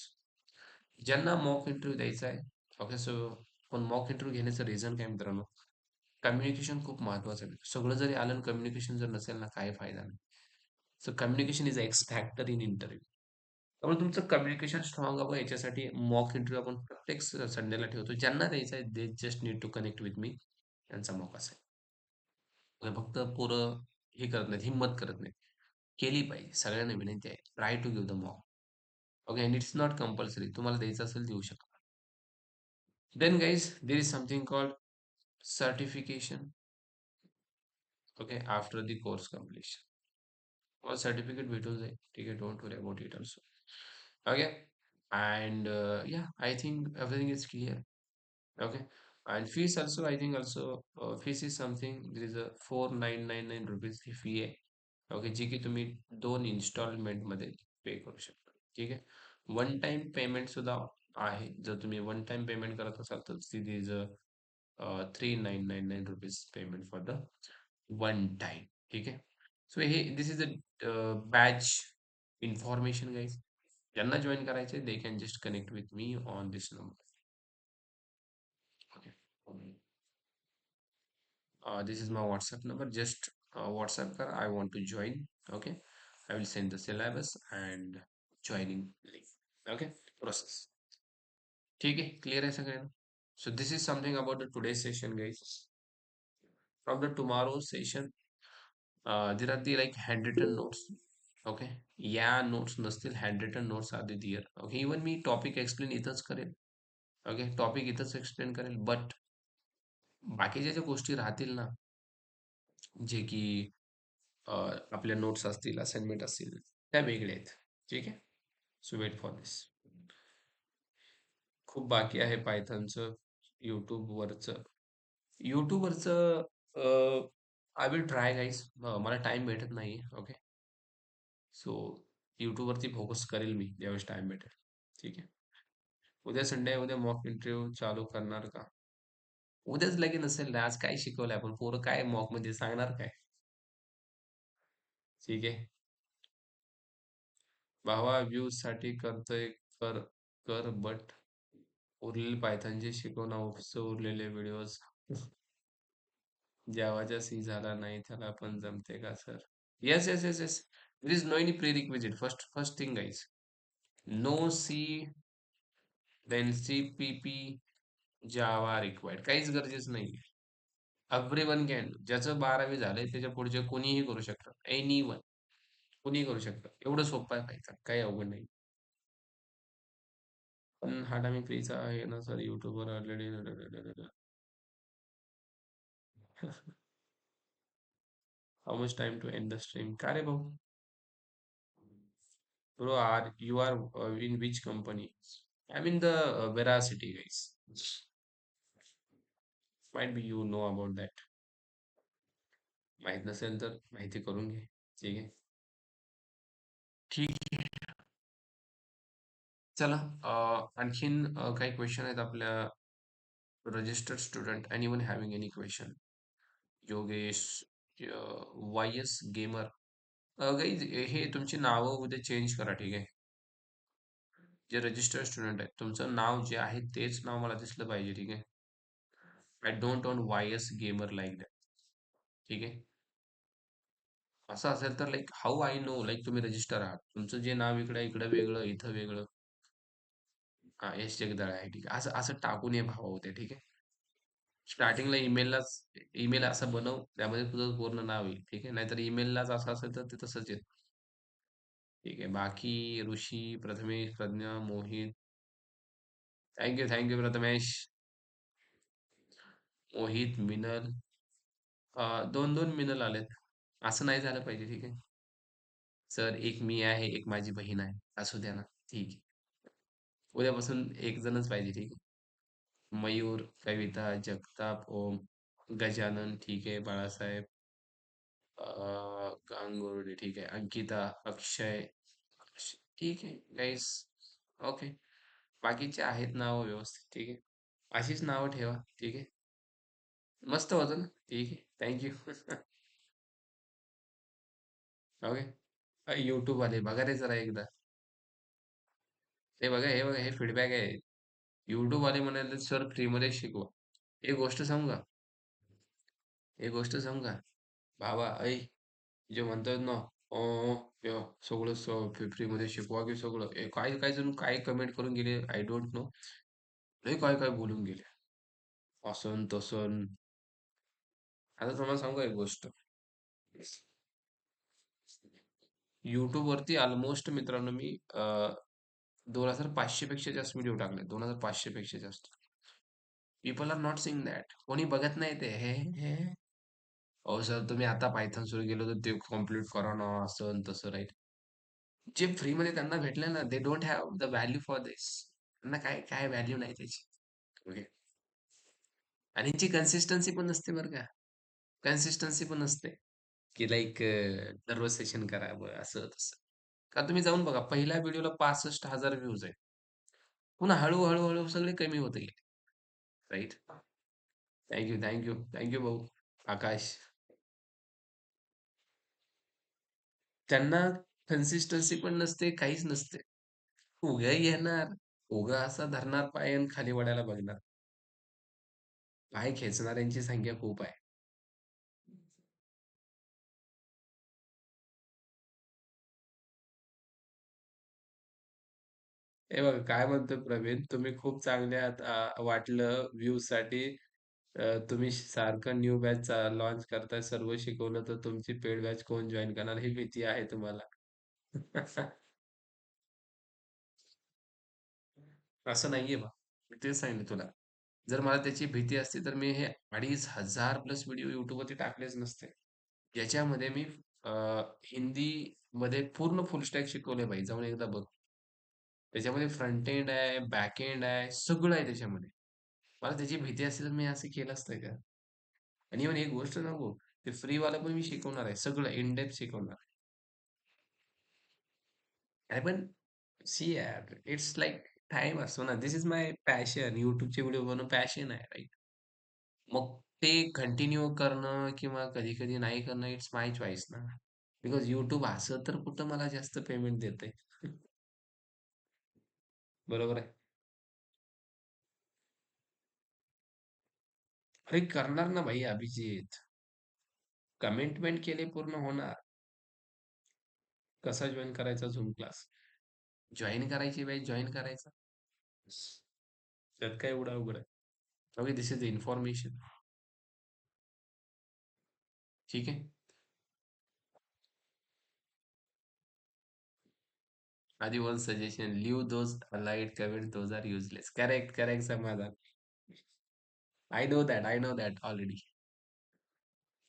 ज्यांना मॉक इंटरव्ह्यू द्यायचा आहे. ओके. सो पण मॉक इंटरव्ह्यू घेण्याचं रिझन काय मित्रांनो? कम्युनिकेशन खूप महत्वाचं आहे. सगळं जरी आलं कम्युनिकेशन जर नसेल ना काही फायदा नाही. So communication is x factor in interview. त्यामुळे तुमचं कम्युनिकेशन स्ट्रॉंग हवं याच्यासाठी मॉक इंटरव्ह्यू आपण प्रत्येक संडेला ठेवतो. ज्यांना द्यायचा आहे they just need to connect with me. यांचा मॉक असेल. फक्त पोरं हे करत नाहीत, हिंमत करत नाहीत. केली पाहिजे. सगळ्यांना विनंती आहे. Try to give the mock. Okay. And it's not compulsory. तुम्हाला द्यायचं असेल देऊ शकता. Then guys there is something called certification. Okay. After the course completion. तुम्हाला सर्टिफिकेट भेटून जाईल. ठीक आहे. Don't worry about it also. Okay. And I think everything is clear. Okay. And fees also, I think also fees is something, there is a 4999 rupees he fee आहे. Okay. जी की तुम्ही 2 instalment मध्ये पे करू शकता. ठीक आहे. वन टाइम पेमेंट सुद्धा आहे. जर तुम्ही वन टाइम पेमेंट करत असाल तर this is 3999 rupees payment for the one time. ठीक आहे. सो हे this is a batch information guys. ज्यांना जॉइन करायचे they can just connect with me on this number. Okay. This is my WhatsApp number. Just WhatsApp कर. I want to join. Okay. I will send the syllabus and joining link. Okay. Process. ठीक आहे. Clear आहे सगळ्यांना? So this is something about the today's session, guys. From the tomorrow's session, there are the like handwritten notes. Okay. या notes नसतील, handwritten notes are there. Okay. Even मी topic explain इथंच करेल. Okay. Topic इथंच explain करेल. But बाकीच्या ज्या गोष्टी राहतील ना, जे की अ, आपल्या नोट्स असतील, असाइनमेंट असतील, त्या वेगळ्या आहेत. ठीक आहे. सो वेट फॉर दिस. खूप बाकी आहे पायथनचं यूट्यूबवरचं. यूट्यूबवरचं आय विल ट्राय गाईज. मला टाइम भेटत नाही. ओके. सो यूट्यूबवरती फोकस करेल मी ज्यावेळेस टाइम भेटेल. ठीक आहे. उद्या संडे आहे. उद्या मॉक इंटरव्ह्यू चालू करणार का? उद्याच लगेच नसेल ना. आज काय शिकवलंय आपण? पोरं काय मॉक मध्ये सांगणार काय? ठीक आहे. भावा व्ह्यूज साठी करतोय. कर कर बट उरलेले पायथॉनचे शिकवून ऑफिसचे उरलेले व्हिडिओज. जावाचा सी झाला नाही त्याला पण जमते का sir? Yes yes yes yes. There is no any prerequisite. First first thing guys, no C then C P P Java required, काहीच गरजेचं नाही. एव्हरी वन कॅन, ज्याचं 12वी झालंय त्याच्या पुढचे कोणीही करू शकतं, एनी वन, कोणीही करू शकतं. एवढं सोपं आहे पाहिजे, काही अवघड नाही. पण हा टायमिंग फ्रीचा आहे ना सर युट्यूबवर already. How much time to end the stream? का रे भाऊ? Bro, are you are in which company? I mean the Veracity guys. Might be you know about that. माहित नसेल तर माहिती करून घे. ठीक आहे. ठीक आहे. चला, आणखीन काही क्वेश्चन आहेत आपल्या registered student. Anyone having any question? Yogesh, Y S gamer. Guys, हे तुमची नावं उद्या चेंज करा, ठीक आहे? जे रजिस्टर्ड स्टुडंट आहेत तुमचं नाव जे आहे तेच नाव मला दिसलं पाहिजे, ठीक आहे? I don't want Y S gamer like that. ठीक आहे? असं असेल तर like how I know like तुम्ही रजिस्टर आहात, तुमचं जे नाव इकडे इकडं वेगळं इथं वेगळं. हा, यश जगदाळे आहे, ठीक आहे, असं असं टाकून ये भावा होते, ठीक आहे? स्टार्टिंगला ईमेल असं बनव, त्यामध्ये तुझं पूर्ण नाव येईल, ठीक आहे? नाहीतर ईमेललाच असं असेल तर ते तसंच येईल. ठीक आहे. बाकी ऋषी, प्रथमेश, प्रज्ञा, मोहित. थँक्यू प्रथमेश. मोहित, मिनल. दोन दोन मिनल आलेत. असं नाही झालं पाहिजे, ठीक आहे? सर, एक मी आहे, एक माझी बहीण आहे, असू द्या ना. ठीक आहे. उद्यापासून एक जणच पाहिजे, ठीक आहे? मयूर, कविता, जगताप, ओम, गजानन, ठीक आहे, बाळासाहेब, गांगुर्डे, ठीक आहे, अंकिता, अक्षय. ठीक आहे गाईस. ओके. बाकीचे आहेत नाव व्यवस्थित, ठीक आहे? अशीच नावं ठेवा, ठीक आहे? मस्त होतं ना? ठीक आहे, थँक्यू. ओके. यूट्यूब वाले बघा रे जरा एकदा. हे बघा, हे फीडबॅक आहे. यूट्यूब वाले म्हणाले सर फ्रीमध्ये शिकवा. एक गोष्ट सांगू का? एक गोष्ट सांगू का? भावा ऐ, जे म्हणतात ना, सगळं फ्रीमध्ये शिकवा की सगळं, काय काय जण काय कमेंट करून गेले, आय डोंट नो. लय काय काय बोलून गेले, असं तसं. आता तुम्हाला सांगू का एक गोष्ट. YouTube वरती ऑलमोस्ट मित्रांनो मी 2500 पेक्षा जास्त व्हिडिओ टाकले, 2500 पेक्षा जास्त. People are not seeing that. कोणी बघत नाही ते. हे अहो सर, तुम्ही आता पायथन सुरू केलं तर ते कम्प्लीट करा ना, असं आणि तसं, राईट? जे फ्रीमध्ये त्यांना भेटलं ना, they don't have the value for this. त्यांना काय काय व्हॅल्यू नाही त्याची. ओके. आणि यांची कन्सिस्टन्सी पण नसते बरं का. कन्सिस्टन्सी पण नसते, की लाईक दररोज सेशन करावं असं तसं. का तुम्ही जाऊन बघा, पहिल्या व्हिडिओला 65,000 व्ह्यूज आहेत. पुन्हा हळू सगळे कमी होत गेले, राईट? थँक्यू भाऊ. आकाश. त्यांना कन्सिस्टन्सी पण नसते, काहीच नसते. उगा येणार, उगा असा धरणार पाय आणि खाली वळायला बघणार. पाय खेचणाऱ्यांची संख्या खूप आहे. हे बघा काय म्हणतोय प्रवीण, तुम्ही खूप चांगले आहात, वाटलं व्ह्यूजसाठी. तुम्ही सारखं न्यू बॅच लॉन्च करताय, सर्व शिकवलं तर तुमची पेड बॅच कोण जॉईन करणार ही भीती आहे तुम्हाला. असं नाहीये बा. मी तेच सांगितलं तुला. जर मला त्याची भीती असती तर मी हे 2,500 प्लस व्हिडिओ YouTubeवरती टाकलेच नसते. ज्याच्यामध्ये मी अ, हिंदीमध्ये पूर्ण फुल स्टॅक शिकवलंय भाई. जाऊन एकदा बघ. त्याच्यामध्ये फ्रंट एंड आहे, बॅक एंड आहे, सगळं आहे त्याच्यामध्ये. मला त्याची भीती असती तर मी असं केलं असतं का? आणि इव्हन एक गोष्ट सांगू, ते फ्रीवालं पण मी शिकवणार आहे. सगळं इन डेप्थ शिकवणार आहे. अरे पण सी यार, इट्स लाइक टाईम असतो ना. This is my passion. YouTubeचे व्हिडिओ बनवणं पॅशन आहे, राइट? मग ते कंटिन्यू करणं किंवा कधी-कधी नाही करणं, इट्स माय चॉईस ना. बिकॉज YouTube असं तर कुठं मला जास्त पेमेंट देतंय. बरोबर आहे. अरे करणार ना भाई अभिजित. कमिटमेंट केले पूर्ण होणार. कसा जॉइन करायचा झूम क्लास? जॉइन करायची बाई, जॉइन करायचं. त्यात काय एवढं अवघड आहे? Okay, this is the information. ठीक आहे. आधी one suggestion, leave those light comment, those are useless. Correct, correct Samadhan. I know that already.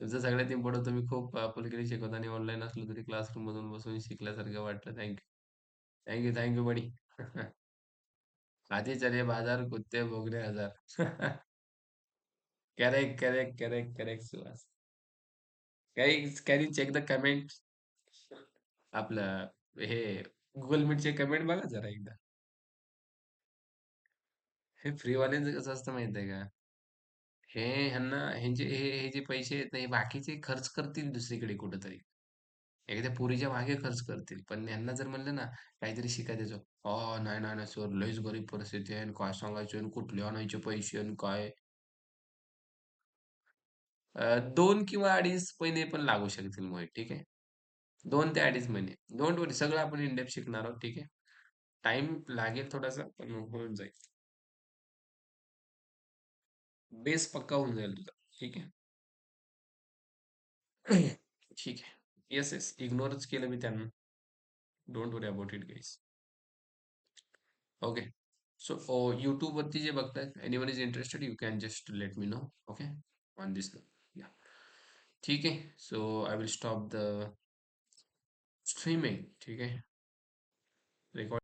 तुमचं सगळ्यात इम्पॉर्टंट, तुम्ही खूप आपुलकीने शिकवता आणि ऑनलाईन असलो तरी क्लासरूम मधून बसून शिकल्यासारखं वाटलं. Thank you, thank you, thank you buddy. आधी चले बाजार, कुत्ते भोगणे हजार. Correct, correct, correct, correct Suhas. Can you check the comment? आपलं हे गुगल मीटचे कमेंट बघा जरा एकदा. हे फ्रीवाल्यांचं कसं असतं माहिती आहे का? हे ह्यांना हे जे पैसे आहेत ना, हे बाकीचे खर्च करतील दुसरीकडे कुठेतरी. एखाद्या पोरीच्या मागे खर्च करतील. पण यांना जर म्हणलं ना, काहीतरी शिकाय द्यायचं. नाही, नाही, नाही सर, लयच गरीब परिस्थिती आहे आणि काय सांगायचं आणि कुठले आणायचे पैसे आणि काय. 2 किंवा 2.5 महिने पण लागू शकतील मोहित, ठीक आहे. 2 ते 2.5 महिने. डोंट वरी, सगळं आपण इन डेप्थ शिकणार आहोत, ठीक आहे. टाईम लागेल थोडासा, पण होऊन जाईल. बेस पक्का होऊन जाईल तुझा, ठीक आहे. ठीक आहे. Yes, yes. इग्नोरच केलं मी त्यांना. Don't worry about it guys. Okay. So YouTubeवरती जे बघतायत, anyone is interested, you can just let me know. Okay. On this. Yeah. ठीक आहे. So I will stop the streaming. ठीक आहे. रेकॉर्ड